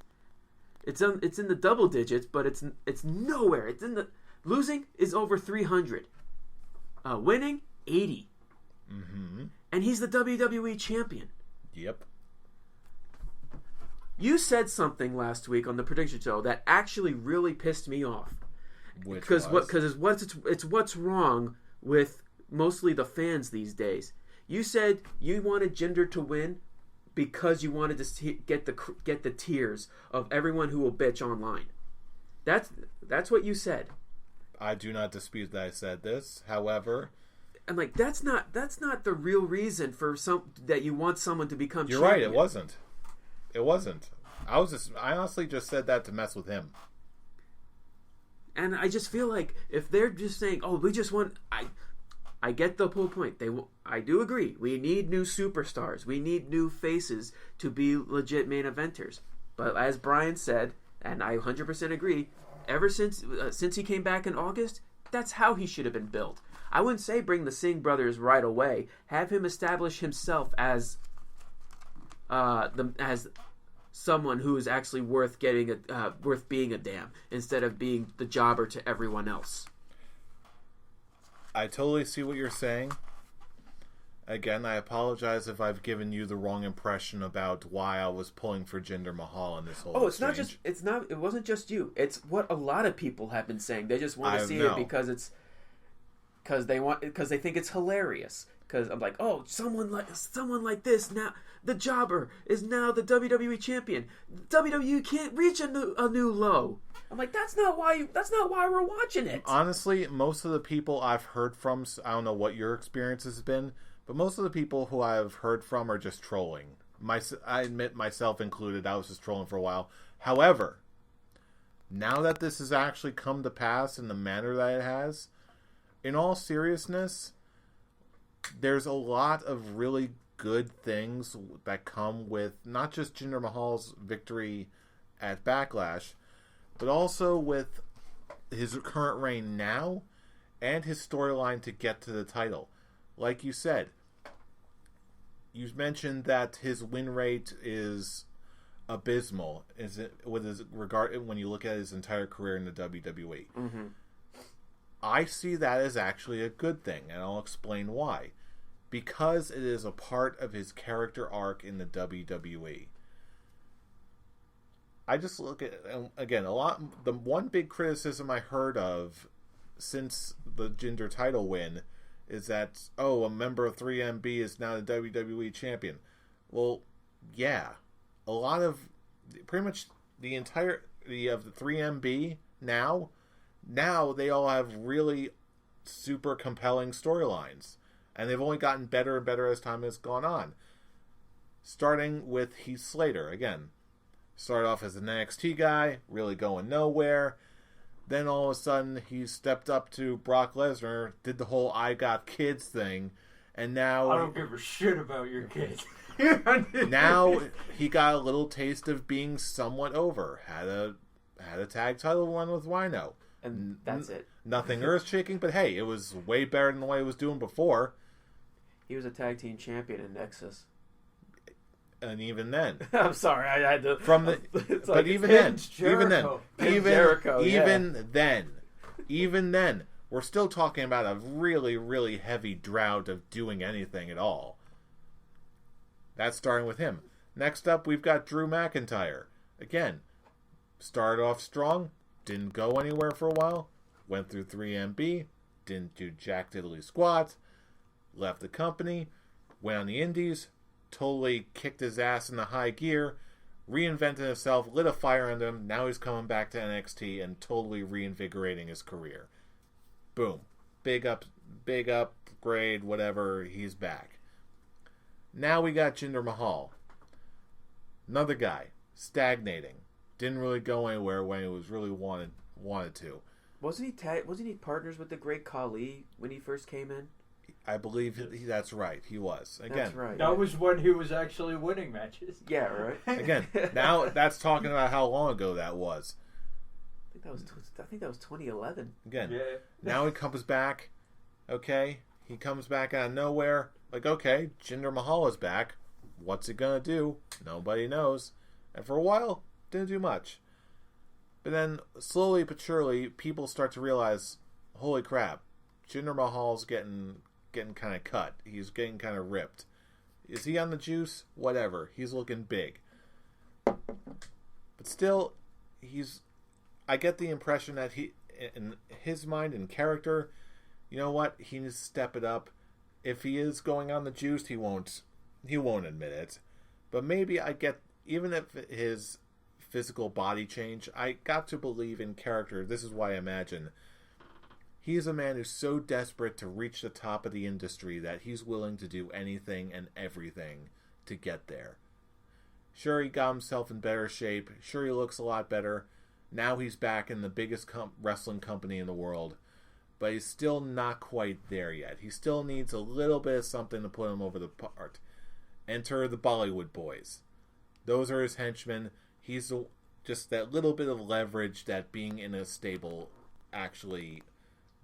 Speaker 2: It's in the double digits, but it's nowhere. It's in the losing is over 300. Winning 80.
Speaker 1: Mm-hmm.
Speaker 2: And he's the WWE champion.
Speaker 1: Yep.
Speaker 2: You said something last week on the prediction show that actually really pissed me off. Because it's what's wrong with mostly the fans these days. You said you wanted Jinder to win because you wanted to get the tears of everyone who will bitch online. That's what you said.
Speaker 1: I do not dispute that I said this. However,
Speaker 2: I'm like, that's not the real reason for that you want someone to become
Speaker 1: You're
Speaker 2: champion.
Speaker 1: right, it wasn't. I honestly just said that to mess with him.
Speaker 2: And I just feel like if they're just saying, "Oh, we just want," I get the whole point. I do agree. We need new superstars. We need new faces to be legit main eventers. But as Brian said, and I 100% agree, ever since he came back in August, that's how he should have been built. I wouldn't say bring the Singh brothers right away. Have him establish himself as someone who is actually worth being a damn, instead of being the jobber to everyone else.
Speaker 1: I totally see what you're saying. Again, I apologize if I've given you the wrong impression about why I was pulling for Jinder Mahal in this whole exchange.
Speaker 2: It wasn't just you. It's what a lot of people have been saying. They just want to see it because they think it's hilarious. Because I'm like, oh, someone like this now, the jobber is now the WWE champion. WWE can't reach a new low. I'm like, that's not why we're watching it.
Speaker 1: Honestly, most of the people I've heard from, I don't know what your experience has been, but most of the people who I've heard from are just trolling. I admit, myself included, I was just trolling for a while. However, now that this has actually come to pass in the manner that it has, in all seriousness, there's a lot of really good things that come with not just Jinder Mahal's victory at Backlash, but also with his current reign now and his storyline to get to the title. Like you said, you mentioned that his win rate is abysmal. Is it with his regard when you look at his entire career in the WWE?
Speaker 2: Mm-hmm.
Speaker 1: I see that as actually a good thing, and I'll explain why. Because it is a part of his character arc in the WWE. I just look at, again, the one big criticism I heard of since the Jinder title win is that, a member of 3MB is now the WWE champion. Well, yeah. A lot of, pretty much the entirety of the 3MB now they all have really super compelling storylines. And they've only gotten better and better as time has gone on. Starting with Heath Slater, again. Started off as an NXT guy, really going nowhere. Then all of a sudden, he stepped up to Brock Lesnar, did the whole I got kids thing, and now...
Speaker 3: I don't give a shit about your kids.
Speaker 1: Now, he got a little taste of being somewhat over. Had a tag title run with Rhino.
Speaker 2: And that's it.
Speaker 1: Nothing earth-shaking, but hey, it was way better than the way he was doing before.
Speaker 2: He was a tag team champion in Nexus.
Speaker 1: And even then,
Speaker 2: I'm sorry, I had to.
Speaker 1: From the, but even then, even then, we're still talking about a really, really heavy drought of doing anything at all. That's starting with him. Next up, we've got Drew McIntyre. Again, started off strong, didn't go anywhere for a while, went through 3MB, didn't do jack diddly squat, left the company, went on the indies, totally kicked his ass in the high gear, reinvented himself, lit a fire under him. Now he's coming back to NXT and totally reinvigorating his career. Boom. Big upgrade, whatever, he's back. Now we got Jinder Mahal. Another guy, stagnating. Didn't really go anywhere when he was really wanted to.
Speaker 2: Wasn't he partners with the Great Khali when he first came in?
Speaker 1: I believe that's right. He was. Again,
Speaker 2: that's right.
Speaker 3: That was when he was actually winning matches.
Speaker 2: Yeah, right.
Speaker 1: Again, now that's talking about how long ago that was.
Speaker 2: I think that was 2011.
Speaker 1: Again,
Speaker 3: yeah.
Speaker 1: Now he comes back. Okay, he comes back out of nowhere. Like, okay, Jinder Mahal is back. What's he gonna do? Nobody knows. And for a while, didn't do much. But then, slowly but surely, people start to realize, holy crap, Jinder Mahal's getting kind of cut. He's getting kind of ripped. Is he on the juice? Whatever. He's looking big. But still, I get the impression that he, in his mind and character, you know what? He needs to step it up. If he is going on the juice, he won't admit it. But maybe even if his physical body change, I got to believe in character. This is why I imagine he is a man who's so desperate to reach the top of the industry that he's willing to do anything and everything to get there. Sure, he got himself in better shape. Sure, he looks a lot better. Now he's back in the biggest wrestling company in the world. But he's still not quite there yet. He still needs a little bit of something to put him over the part. Enter the Bollywood Boys. Those are his henchmen. He's just that little bit of leverage that being in a stable actually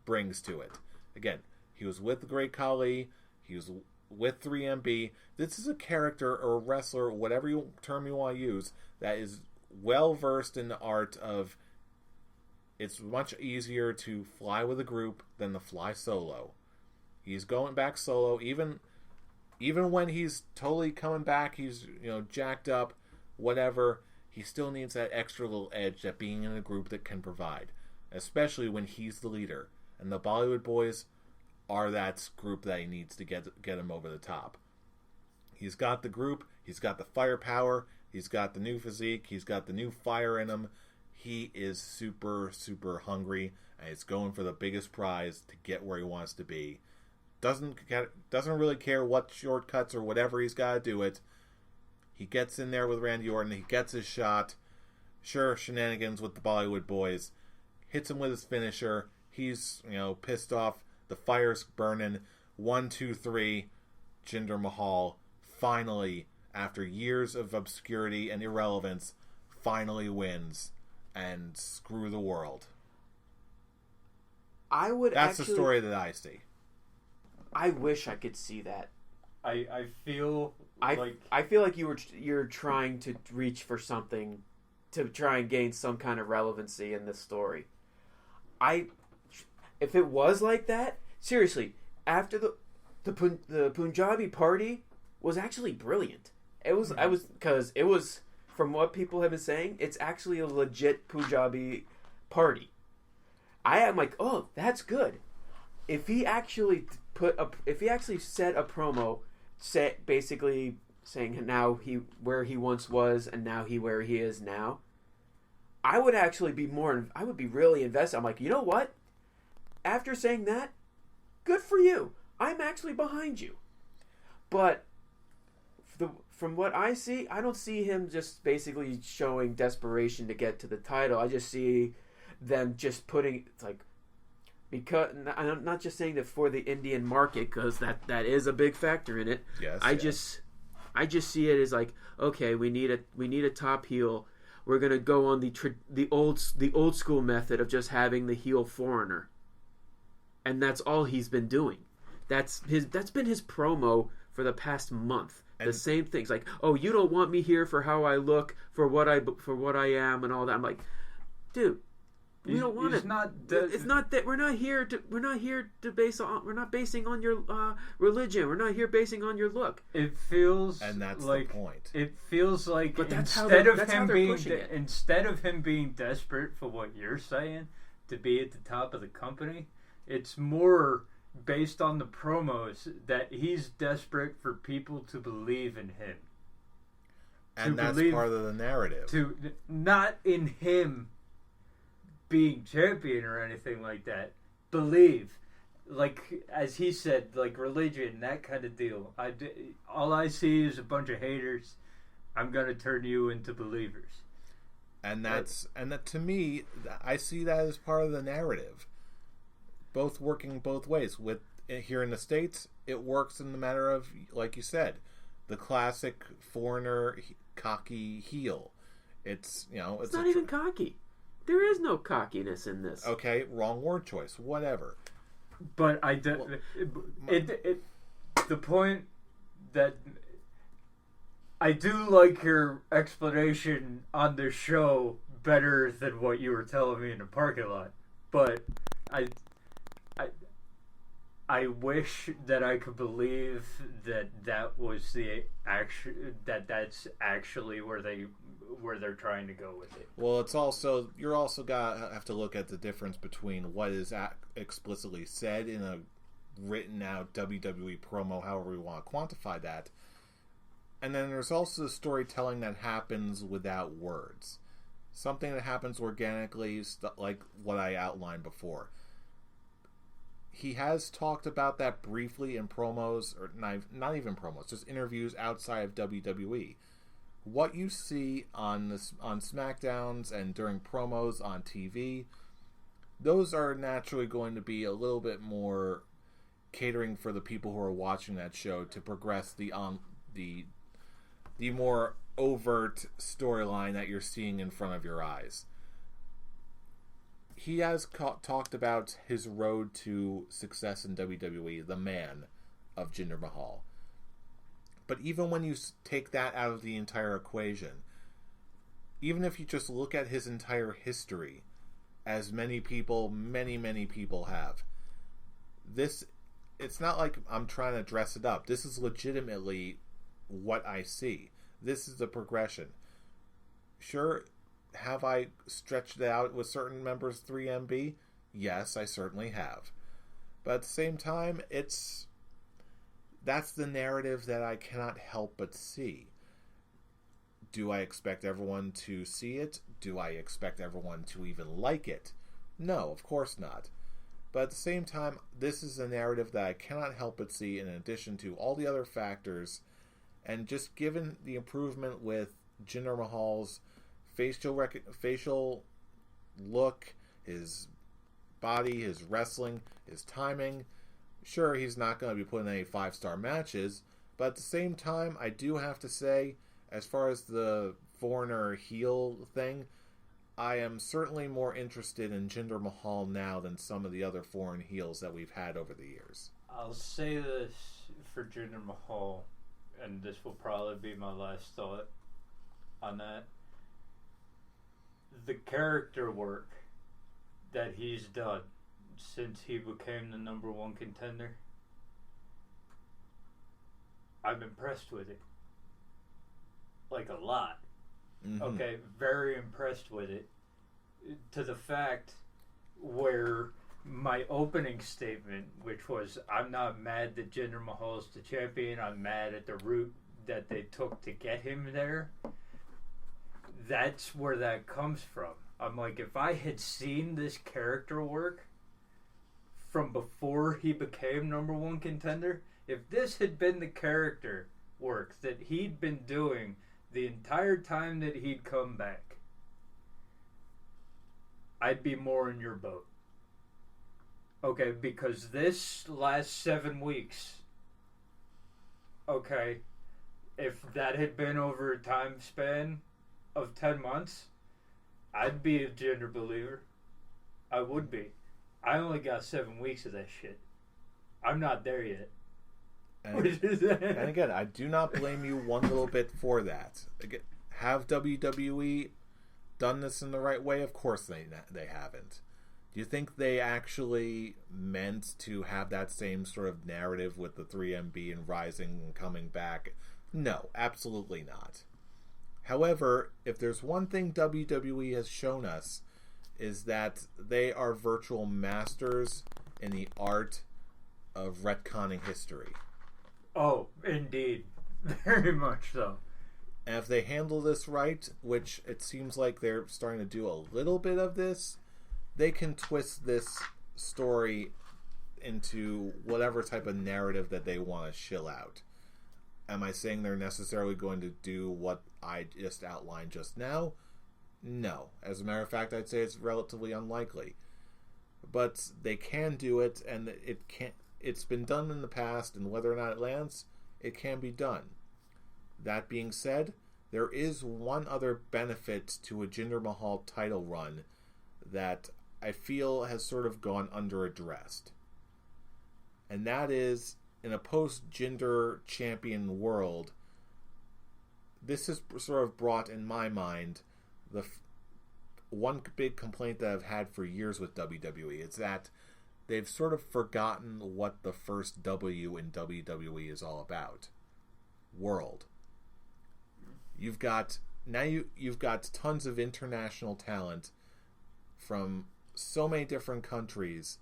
Speaker 1: brings to it. Again, he was with the Great Khali. He was with 3MB. This is a character or a wrestler, whatever term you want to use, that is well versed in the art of, it's much easier to fly with a group than to fly solo. He's going back solo, even when he's totally coming back, he's jacked up, whatever. He still needs that extra little edge that being in a group that can provide, especially when he's the leader. And the Bollywood Boys are that group that he needs to get him over the top. He's got the group, he's got the firepower, he's got the new physique, he's got the new fire in him. He is super, super hungry, and he's going for the biggest prize to get where he wants to be. Doesn't really care what shortcuts or whatever he's got to do it. He gets in there with Randy Orton. He gets his shot. Sure, shenanigans with the Bollywood boys. Hits him with his finisher. He's, pissed off. The fire's burning. 1, 2, 3. Jinder Mahal finally, after years of obscurity and irrelevance, finally wins. And screw the world. That's the story that I see.
Speaker 2: I wish I could see that.
Speaker 3: I feel
Speaker 2: like you're trying to reach for something to try and gain some kind of relevancy in this story. If it was like that, seriously, after the Punjabi party was actually brilliant. Because it was from what people have been saying, it's actually a legit Punjabi party. I am like, oh, that's good. If he actually said a promo, basically saying now where he once was and now where he is now, I would actually be I would be really invested. I'm like, you know what? After saying that, good for you. I'm actually behind you. But from what I see, I don't see him just basically showing desperation to get to the title. I just see them just putting because I'm not just saying that for the Indian market, because that is a big factor in it.
Speaker 1: Yes.
Speaker 2: I just see it as like, okay, we need a top heel. We're gonna go on the old school method of just having the heel foreigner, and that's all he's been doing. That's been his promo for the past month. The same things, like, oh, you don't want me here for how I look, for what I am, and all that. I'm like, dude, we don't want it. It's not that we're not basing on your religion. We're not here basing on your look.
Speaker 3: It feels,
Speaker 1: and that's
Speaker 3: like
Speaker 1: the point.
Speaker 3: It feels like, but instead of him being desperate for what you're saying to be at the top of the company, it's more based on the promos that he's desperate for people to believe in him.
Speaker 1: And that's part of the narrative.
Speaker 3: Not in him being champion or anything like that. Believe. Like, as he said, like religion, that kind of deal. All I see is a bunch of haters. I'm going to turn you into believers.
Speaker 1: And that to me, I see that as part of the narrative. Both working both ways. With here in the States, it works in the matter of, like you said, the classic foreigner cocky heel. It's
Speaker 2: not even cocky. There is no cockiness in this.
Speaker 1: Okay, wrong word choice. Whatever.
Speaker 3: But the point that I do like your explanation on the show better than what you were telling me in the parking lot. But I wish that I could believe that was that's actually where they're trying to go with it.
Speaker 1: Well, it's also you're also have to look at the difference between what is explicitly said in a written out WWE promo, however we want to quantify that, and then there's also the storytelling that happens without words, something that happens organically, like what I outlined before. He has talked about that briefly in promos, or not even promos, just interviews outside of WWE. What you see on SmackDowns and during promos on TV, those are naturally going to be a little bit more catering for the people who are watching that show to progress the more overt storyline that you're seeing in front of your eyes. He has talked about his road to success in WWE, the man of Jinder Mahal. But even when you take that out of the entire equation, even if you just look at his entire history, as many people have, it's not like I'm trying to dress it up. This is legitimately what I see. This is the progression. Sure, have I stretched it out with certain members 3MB? Yes, I certainly have. But at the same time, that's the narrative that I cannot help but see. Do I expect everyone to see it? Do I expect everyone to even like it? No, of course not. But at the same time, this is a narrative that I cannot help but see in addition to all the other factors And just given the improvement with Jinder Mahal's facial look, his body, his wrestling, his timing, sure, he's not going to be putting any 5-star matches, but at the same time, I do have to say, as far as the foreigner heel thing, I am certainly more interested in Jinder Mahal now than some of the other foreign heels that we've had over the years.
Speaker 3: I'll say this for Jinder Mahal, and this will probably be my last thought on that. The character work that he's done since he became the number 1 contender, I'm impressed with it. Like a lot.
Speaker 1: Mm-hmm.
Speaker 3: Okay, very impressed with it. To the fact where my opening statement, which was, I'm not mad that Jinder Mahal is the champion, I'm mad at the route that they took to get him there. That's where that comes from. I'm like, if I had seen this character work from before he became number 1 contender, if this had been the character work that he'd been doing the entire time that he'd come back, I'd be more in your boat. Okay, because this last 7 weeks, okay, if that had been over a time span of 10 months, I'd be a Jinder believer. I would be. I only got 7 weeks of that shit. I'm not there yet.
Speaker 1: And again, I do not blame you one little bit for that. Again, have WWE done this in the right way? Of course they haven't. Do you think they actually meant to have that same sort of narrative with the 3MB and rising and coming back? No, absolutely not. However, if there's one thing WWE has shown us, is that they are virtual masters in the art of retconning history.
Speaker 3: Oh, indeed. Very much so.
Speaker 1: And if they handle this right, which it seems like they're starting to do a little bit of this, they can twist this story into whatever type of narrative that they want to shill out. Am I saying they're necessarily going to do what I just outlined just now? No. As a matter of fact, I'd say it's relatively unlikely. But they can do it, and it's been done in the past, and whether or not it lands, it can be done. That being said, there is one other benefit to a Jinder Mahal title run that I feel has sort of gone under-addressed. And that is, in a post-Jinder champion world, this has sort of brought in my mind the one big complaint that I've had for years with WWE. It's that they've sort of forgotten what the first W in WWE is all about. World. You've got tons of international talent from so many different countries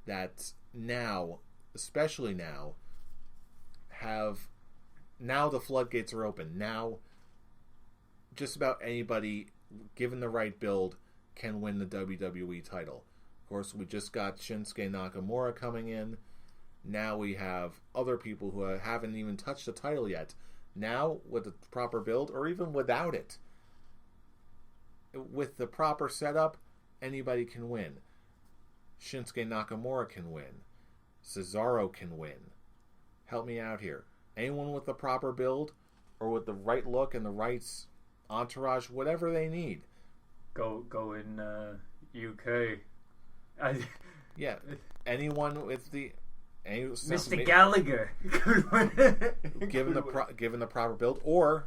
Speaker 1: that now, especially now, the floodgates are open. Now, just about anybody, given the right build, can win the WWE title. Of course, we just got Shinsuke Nakamura coming in. Now we have other people who haven't even touched the title yet. Now, with the proper build, or even without it, with the proper setup, anybody can win. Shinsuke Nakamura can win. Cesaro can win. Help me out here. Anyone with the proper build, or with the right look and the right entourage, whatever they need.
Speaker 3: Go in UK.
Speaker 1: Yeah, anyone with the...
Speaker 3: Mr. Gallagher.
Speaker 1: given the proper build, or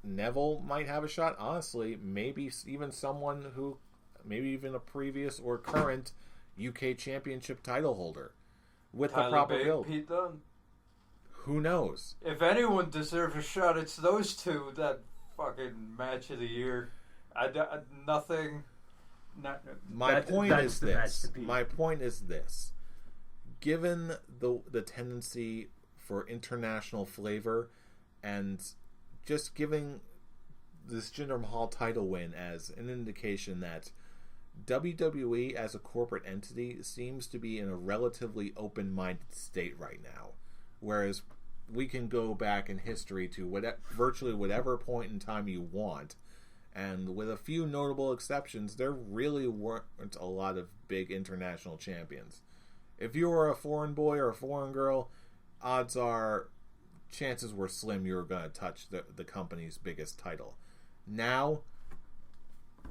Speaker 3: Neville.
Speaker 1: Might have a shot. Honestly, maybe even someone who, maybe even a previous or current UK Championship title holder with
Speaker 3: Tyler
Speaker 1: the proper
Speaker 3: Bate,
Speaker 1: build.
Speaker 3: Pete Dunne.
Speaker 1: Who knows?
Speaker 3: If anyone deserves a shot, it's those two. That fucking match of the year. Nothing.
Speaker 1: My point is this. Given the tendency for international flavor, and just giving this Jinder Mahal title win as an indication that WWE as a corporate entity seems to be in a relatively open-minded state right now. Whereas we can go back in history to virtually whatever point in time you want, and with a few notable exceptions, there really weren't a lot of big international champions. If you were a foreign boy or a foreign girl, odds are, chances were slim you were going to touch the company's biggest title. Now,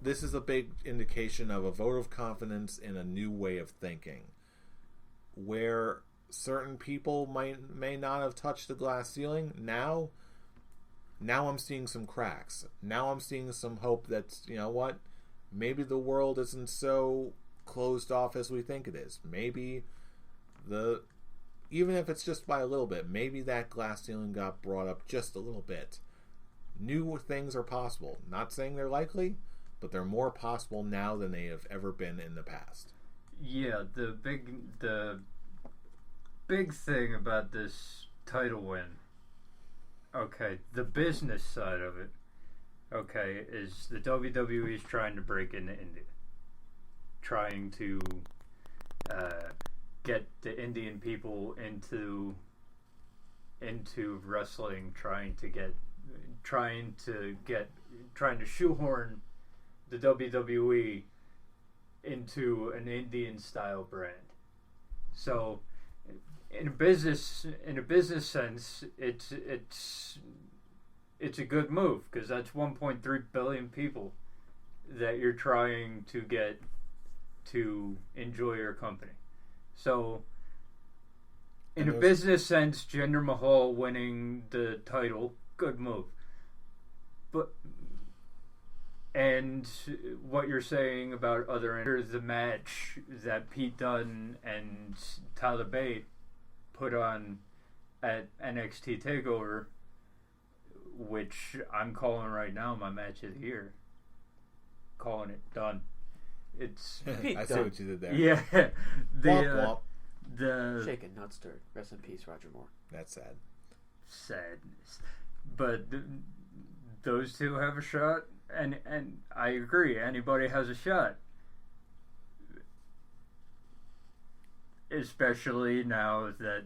Speaker 1: this is a big indication of a vote of confidence in a new way of thinking, where certain people may not have touched the glass ceiling. Now I'm seeing some cracks. Now I'm seeing some hope that, you know what, maybe the world isn't so closed off as we think it is. Maybe even if it's just by a little bit, maybe that glass ceiling got brought up just a little bit. New things are possible. Not saying they're likely, but they're more possible now than they have ever been in the past.
Speaker 3: Yeah, the big thing about this title win, okay, the business side of it, okay, is the WWE is trying to break into India. Trying to get the Indian people into wrestling, trying to shoehorn the WWE into an Indian style brand. So in a business sense, it's a good move, because that's 1.3 billion people that you're trying to get to enjoy your company. So in a business sense, Jinder Mahal winning the title, good move. And what you're saying about the match that Pete Dunne and Tyler Bate put on at NXT TakeOver, which I'm calling right now my match of the year. Calling it done. It's
Speaker 1: I see what you did there.
Speaker 3: Yeah.
Speaker 1: Womp
Speaker 3: the
Speaker 2: shaken, not stirred. Rest in peace, Roger Moore.
Speaker 1: That's sad.
Speaker 3: Sadness. But those two have a shot, and I agree. Anybody has a shot. Especially now that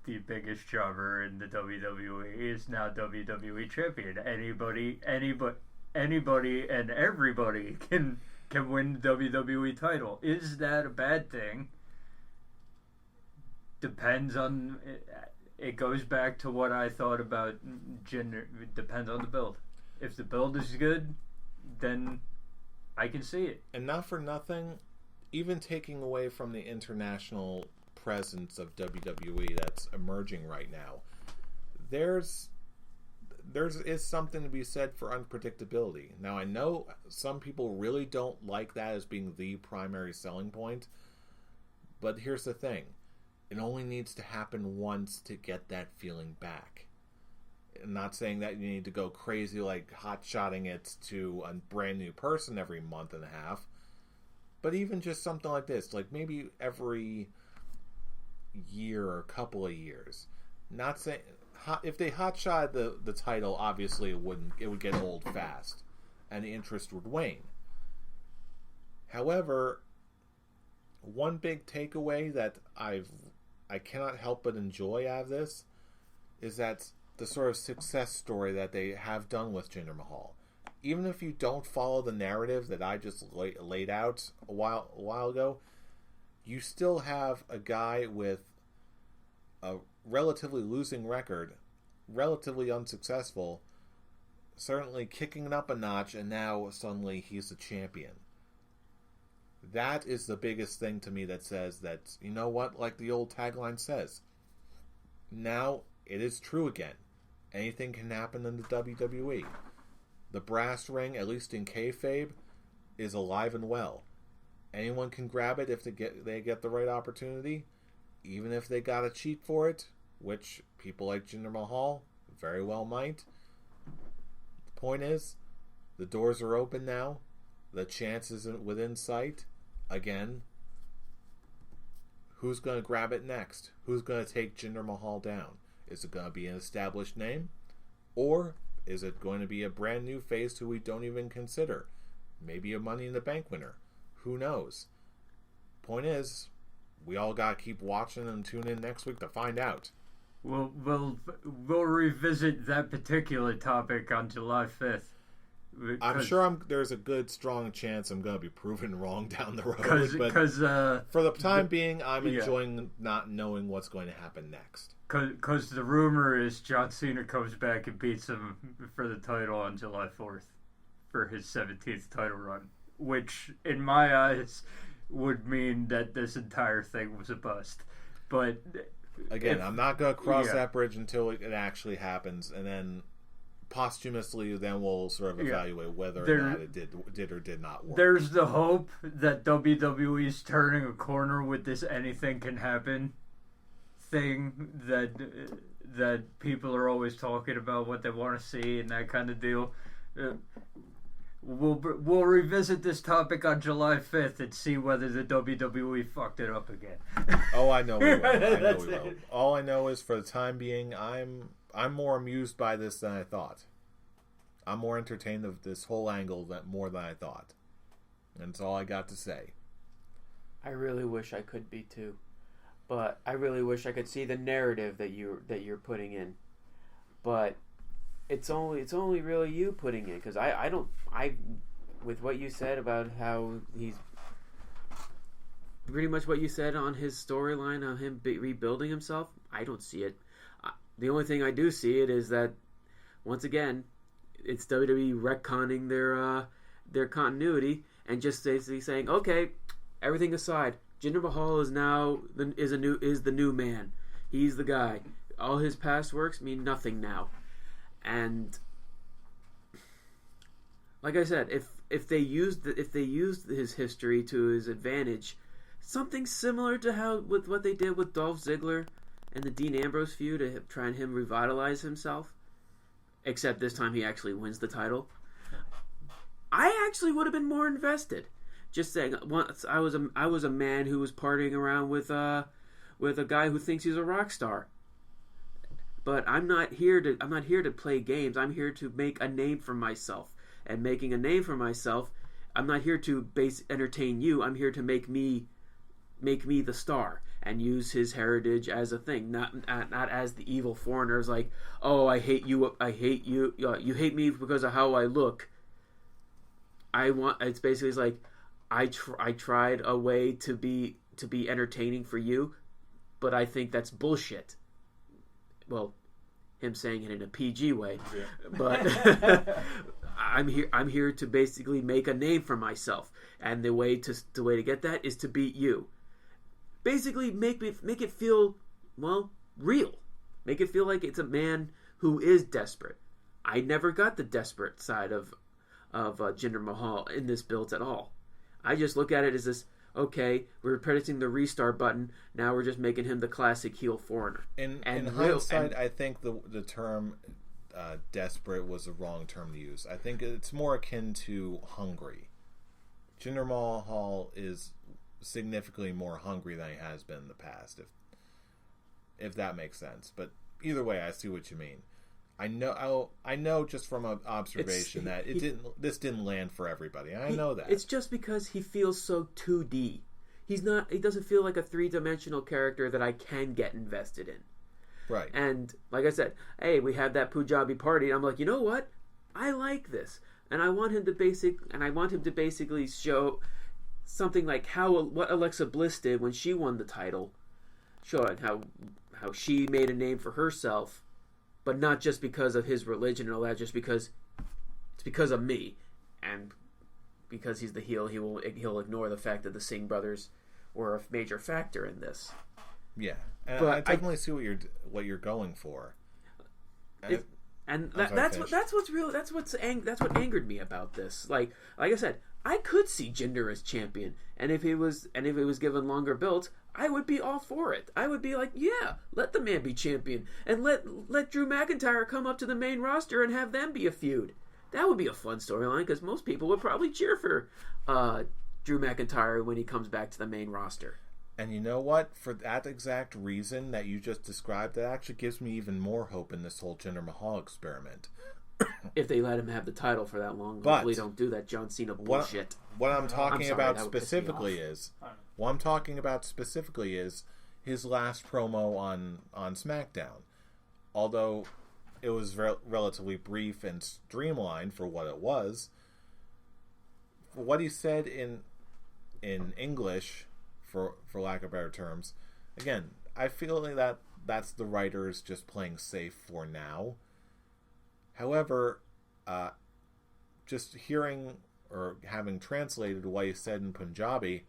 Speaker 3: the biggest jobber in the WWE is now WWE Champion. Anybody and everybody can win the WWE title. Is that a bad thing? Depends on... It goes back to what I thought about Jinder. It depends on the build. If the build is good, then I can see it.
Speaker 1: And not for nothing, even taking away from the international presence of WWE that's emerging right now, there is something to be said for unpredictability. Now, I know some people really don't like that as being the primary selling point, but here's the thing. It only needs to happen once to get that feeling back. I'm not saying that you need to go crazy like hot-shotting it to a brand new person every month and a half, but even just something like this, like maybe every year or a couple of years. Not saying... If they hotshot the title, obviously it would get old fast, and the interest would wane. However, one big takeaway that I cannot help but enjoy out of this is that the sort of success story that they have done with Jinder Mahal. Even if you don't follow the narrative that I just laid out a while ago, you still have a guy with a relatively losing record, relatively unsuccessful, certainly kicking it up a notch, and now suddenly he's the champion. That is the biggest thing to me that says that, you know what, like the old tagline says, now it is true again. Anything can happen in the WWE. The brass ring, at least in kayfabe, is alive and well. Anyone can grab it if they get the right opportunity, even if they gotta cheat for it, which people like Jinder Mahal very well might. The point is, the doors are open now. The chance isn't within sight. Again, who's going to grab it next? Who's going to take Jinder Mahal down? Is it going to be an established name? Or is it going to be a brand new face who we don't even consider? Maybe a Money in the Bank winner. Who knows? Point is, we all got to keep watching and tune in next week to find out.
Speaker 3: We'll revisit that particular topic on July 5th.
Speaker 1: I'm sure there's a good, strong chance I'm going to be proven wrong down the road. Because for the time being, I'm enjoying not knowing what's going to happen next.
Speaker 3: Because the rumor is John Cena comes back and beats him for the title on July 4th for his 17th title run. Which, in my eyes, would mean that this entire thing was a bust. But
Speaker 1: again, I'm not going to cross that bridge until it actually happens, and then posthumously, then we'll sort of evaluate whether or not it did or did not work.
Speaker 3: There's the hope that WWE's turning a corner with this anything can happen thing that people are always talking about, what they want to see and that kind of deal. We'll revisit this topic on July 5th and see whether the WWE fucked it up again.
Speaker 1: Oh, I know we will. All I know is, for the time being, I'm more amused by this than I thought. I'm more entertained of this whole angle more than I thought. And that's all I got to say.
Speaker 2: I really wish I could be too. But I really wish I could see the narrative that you're putting in. But it's only really you putting in, because I with what you said about how he's pretty much what you said on his storyline of him rebuilding himself, I don't see it. The only thing I do see it is that, once again, it's WWE retconning their continuity and just basically saying, okay, everything aside, Jinder Mahal is now the new man. He's the guy. All his past works mean nothing now. And like I said, if they used his history to his advantage, something similar to with what they did with Dolph Ziggler and the Dean Ambrose feud, to try and him revitalize himself, except this time he actually wins the title, I actually would have been more invested. Just saying, once I was a man who was partying around with a guy who thinks he's a rock star. But I'm not here to play games. I'm here to make a name for myself. And making a name for myself, I'm not here to entertain you. I'm here to make me the star and use his heritage as a thing, not as the evil foreigners. Like, oh, I hate you. You hate me because of how I look. It's basically like, I tried a way to be entertaining for you, but I think that's bullshit. Well, him saying it in a PG way, but I'm here to basically make a name for myself, and the way to get that is to beat you. Basically, make it feel, well, real. Make it feel like it's a man who is desperate. I never got the desperate side of Jinder Mahal in this build at all. I just look at it as this. Okay, we're pressing the restart button. Now we're just making him the classic heel foreigner. In
Speaker 1: hindsight, I think the term desperate was the wrong term to use. I think it's more akin to hungry. Jinder Mahal is significantly more hungry than he has been in the past, if that makes sense. But either way, I see what you mean. I know just from an observation that this didn't land for everybody. I know that.
Speaker 2: It's just because he feels so 2D. He doesn't feel like a 3-dimensional character that I can get invested in.
Speaker 1: Right.
Speaker 2: And like I said, hey, we had that Punjabi party. I'm like, you know what? I like this. And I want him to basically show something like what Alexa Bliss did when she won the title, showing how she made a name for herself. But not just because of his religion and all that, just because it's because of me, and because he's the heel, he'll ignore the fact that the Singh brothers were a major factor in this.
Speaker 1: Yeah, and I definitely see what you're going for.
Speaker 2: That's what angered me about this. Like I said, I could see Jinder as champion, and if it was given longer belts, I would be all for it. I would be like, yeah, let the man be champion, and let Drew McIntyre come up to the main roster and have them be a feud. That would be a fun storyline, because most people would probably cheer for Drew McIntyre when he comes back to the main roster.
Speaker 1: And you know what? For that exact reason that you just described, that actually gives me even more hope in this whole Jinder Mahal experiment.
Speaker 2: If they let him have the title for that long, hopefully don't do that John Cena bullshit.
Speaker 1: What I'm talking about specifically is his last promo on SmackDown. although it was relatively brief and streamlined for what it was, what he said in English, for lack of better terms, again, I feel like that's the writers just playing safe for now. However, just hearing or having translated what he said in Punjabi,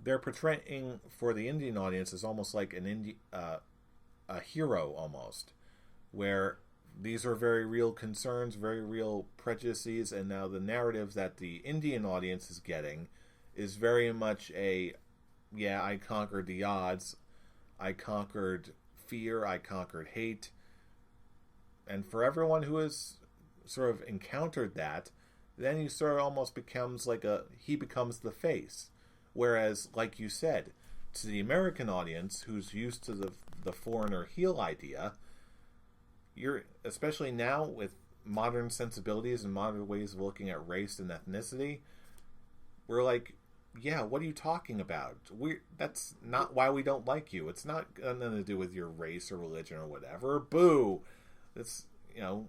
Speaker 1: they're portraying for the Indian audience as almost like a hero almost, where these are very real concerns, very real prejudices, and now the narrative that the Indian audience is getting is very much I conquered the odds, I conquered fear, I conquered hate. And for everyone who has sort of encountered that, then he sort of almost becomes he becomes the face. Whereas, like you said, to the American audience who's used to the foreigner heel idea, you're, especially now with modern sensibilities and modern ways of looking at race and ethnicity, we're like, yeah, what are you talking about? That's not why we don't like you. It's not nothing to do with your race or religion or whatever. Boo! It's, no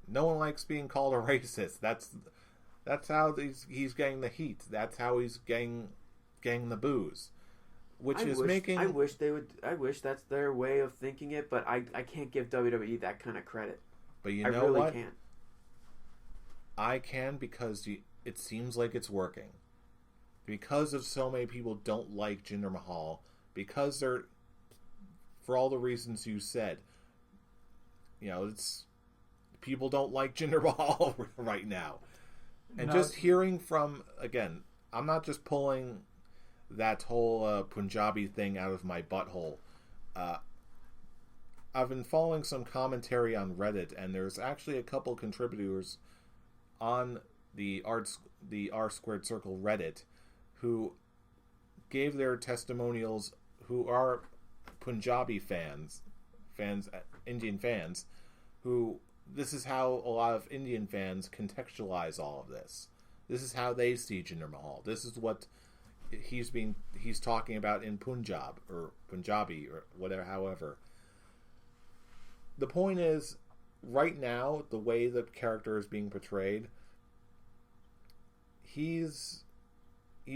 Speaker 1: one likes being called a racist. That's how he's getting the heat. That's how he's getting the boos. I wish that's their way of thinking it, but I can't give WWE that kind of credit. But you know what? I really can't. I can, because it seems like it's working. Because of so many people don't like Jinder Mahal, because they're, for all the reasons you said, it's, people don't like Jinder Mahal right now. And just hearing from, again, I'm not just pulling that whole Punjabi thing out of my butthole. I've been following some commentary on Reddit, and there's actually a couple contributors on the R Squared Circle Reddit who gave their testimonials, who are Punjabi fans, Indian fans, who, this is how a lot of Indian fans contextualize all of this. This is how they see Jinder Mahal. This is what he's talking about in Punjab or Punjabi or whatever. However, the point is, right now, the way the character is being portrayed, he's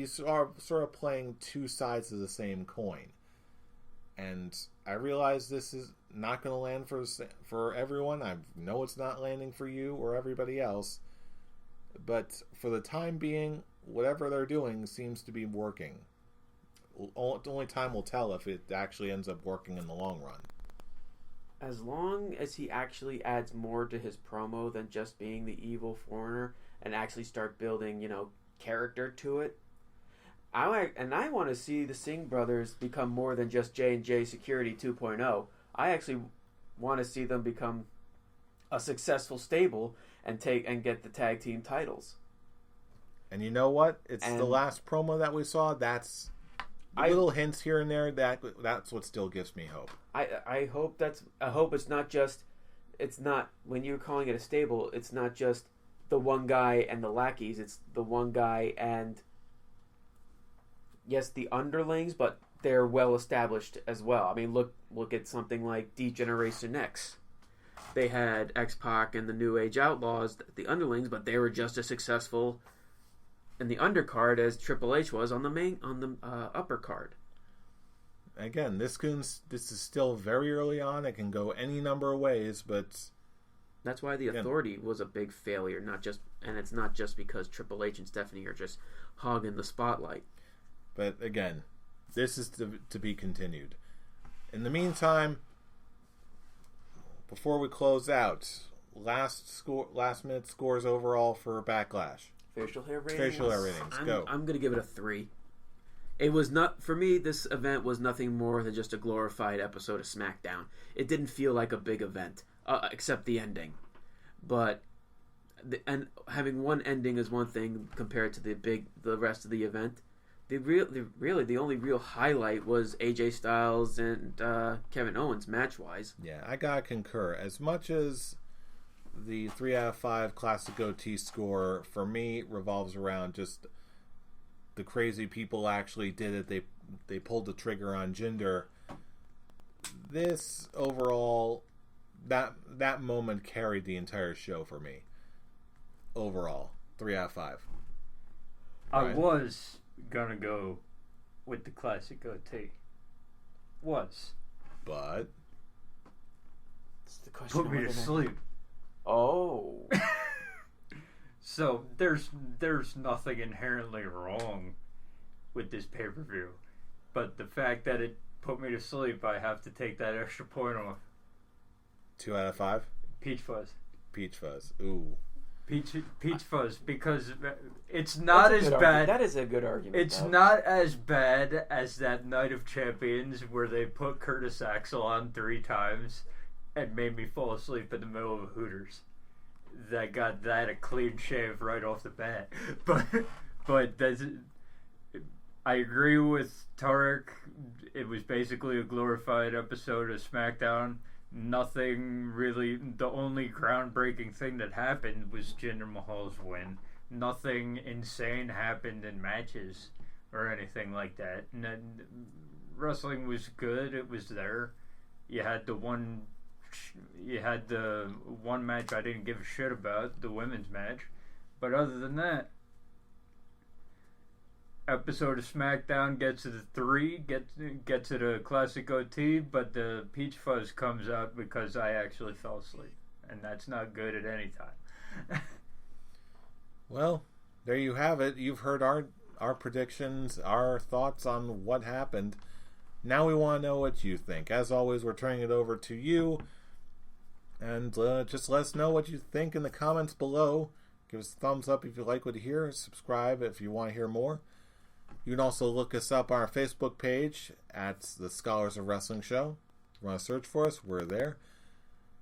Speaker 1: sort of playing two sides of the same coin. And I realize this is not going to land for everyone. I know it's not landing for you or everybody else. But for the time being, whatever they're doing seems to be working. Only time will tell if it actually ends up working in the long run.
Speaker 2: As long as he actually adds more to his promo than just being the evil foreigner and actually start building, character to it. I want to see the Singh brothers become more than just J&J Security 2.0. I actually want to see them become a successful stable and get the tag team titles.
Speaker 1: And you know what? The last promo that we saw. That's little hints here and there. That's what still gives me hope.
Speaker 2: I hope it's not just. It's not, when you're calling it a stable, it's not just the one guy and the lackeys. It's the one guy and, yes, the underlings, but they're well established as well. I mean, look at something like D-Generation X. They had X-Pac and the New Age Outlaws, the underlings, but they were just as successful in the undercard as Triple H was on the upper card.
Speaker 1: Again, this is still very early on. It can go any number of ways, but
Speaker 2: that's why the Authority was a big failure. It's not just because Triple H and Stephanie are just hogging the spotlight.
Speaker 1: But again, this is to be continued. In the meantime, before we close out, last minute scores overall for Backlash.
Speaker 2: Facial hair ratings.
Speaker 1: Go.
Speaker 2: I'm going to give it a 3. It was not, for me, this event was nothing more than just a glorified episode of Smackdown. It didn't feel like a big event, except the ending. But and having one ending is one thing compared to the rest of the event. The only real highlight was AJ Styles and Kevin Owens match-wise.
Speaker 1: Yeah, I gotta concur. As much as the 3 out of 5 classic OT score for me revolves around just the crazy people actually did it. They pulled the trigger on Jinder. this overall, that moment carried the entire show for me. Overall, 3 out of 5.
Speaker 3: I
Speaker 1: Right.
Speaker 3: was gonna go with the classic OT.
Speaker 1: But
Speaker 2: It's the question.
Speaker 3: Put me to sleep.
Speaker 2: Oh.
Speaker 3: So there's nothing inherently wrong with this pay-per-view, but the fact that it put me to sleep, I have to take that extra point off.
Speaker 1: 2 out of 5.
Speaker 3: Peach Fuzz.
Speaker 1: Peach Fuzz. Ooh.
Speaker 3: Peach Fuzz, because it's not as bad.
Speaker 2: That is a good argument.
Speaker 3: It's not as bad as that Night of Champions where they put Curtis Axel on 3 times and made me fall asleep in the middle of Hooters. That got that a clean shave right off the bat. But that's, I agree with Tarek. It was basically a glorified episode of Smackdown. Nothing really. The only groundbreaking thing that happened was Jinder Mahal's win. Nothing insane happened in matches or anything like that. Wrestling was good. It was there. You had the one match I didn't give a shit about, the women's match. But other than that, episode of Smackdown gets to the 3, gets to the classic OT, but the Peach Fuzz comes out because I actually fell asleep. And that's not good at any time.
Speaker 1: Well, there you have it. You've heard our predictions, our thoughts on what happened. Now we want to know what you think. As always, we're turning it over to you. And just let us know what you think in the comments below. Give us a thumbs up if you like what you hear. Subscribe if you want to hear more. You can also look us up on our Facebook page at the Scholars of Wrestling Show. If you want to search for us, we're there.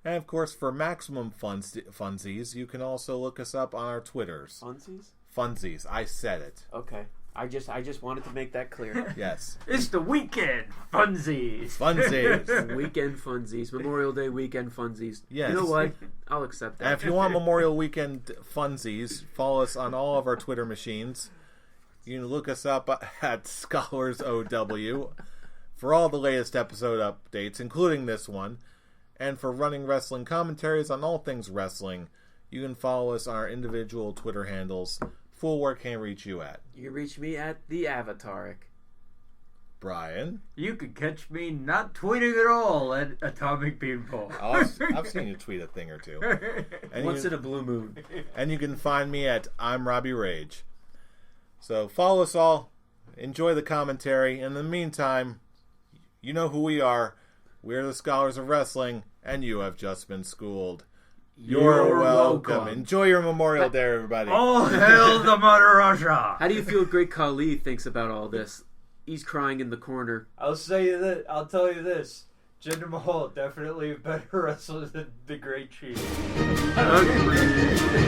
Speaker 1: And of course, for maximum funsies, you can also look us up on our Twitters.
Speaker 2: Funsies?
Speaker 1: Funsies. I said it.
Speaker 2: Okay. I just wanted to make that clear.
Speaker 1: Yes.
Speaker 3: It's the weekend funsies.
Speaker 1: Funsies.
Speaker 2: Weekend funsies. Memorial Day weekend funsies.
Speaker 1: Yes.
Speaker 2: You know what? I'll accept
Speaker 1: And
Speaker 2: that.
Speaker 1: if you want Memorial Weekend funsies, follow us on all of our Twitter machines. You can look us up at ScholarsOW for all the latest episode updates, including this one. And for running wrestling commentaries on all things wrestling, you can follow us on our individual Twitter handles. Fool, where can I reach you at?
Speaker 2: You can reach me at the Avataric.
Speaker 1: Brian?
Speaker 3: You could catch me not tweeting at all at Atomic Beanpole.
Speaker 1: Oh, I've seen you tweet a thing or two. And
Speaker 2: Once in a blue moon.
Speaker 1: And you can find me at I'm Robbie Rage. So follow us all. Enjoy the commentary. In the meantime, you know who we are. We're the Scholars of Wrestling, and you have just been schooled. You're welcome. Enjoy your Memorial Day, everybody.
Speaker 3: All hail the Mother Russia!
Speaker 2: How do you feel Great Khali thinks about all this? He's crying in the corner.
Speaker 3: I'll tell you this. Jinder Mahal definitely a better wrestler than the Great Chief.
Speaker 2: Okay.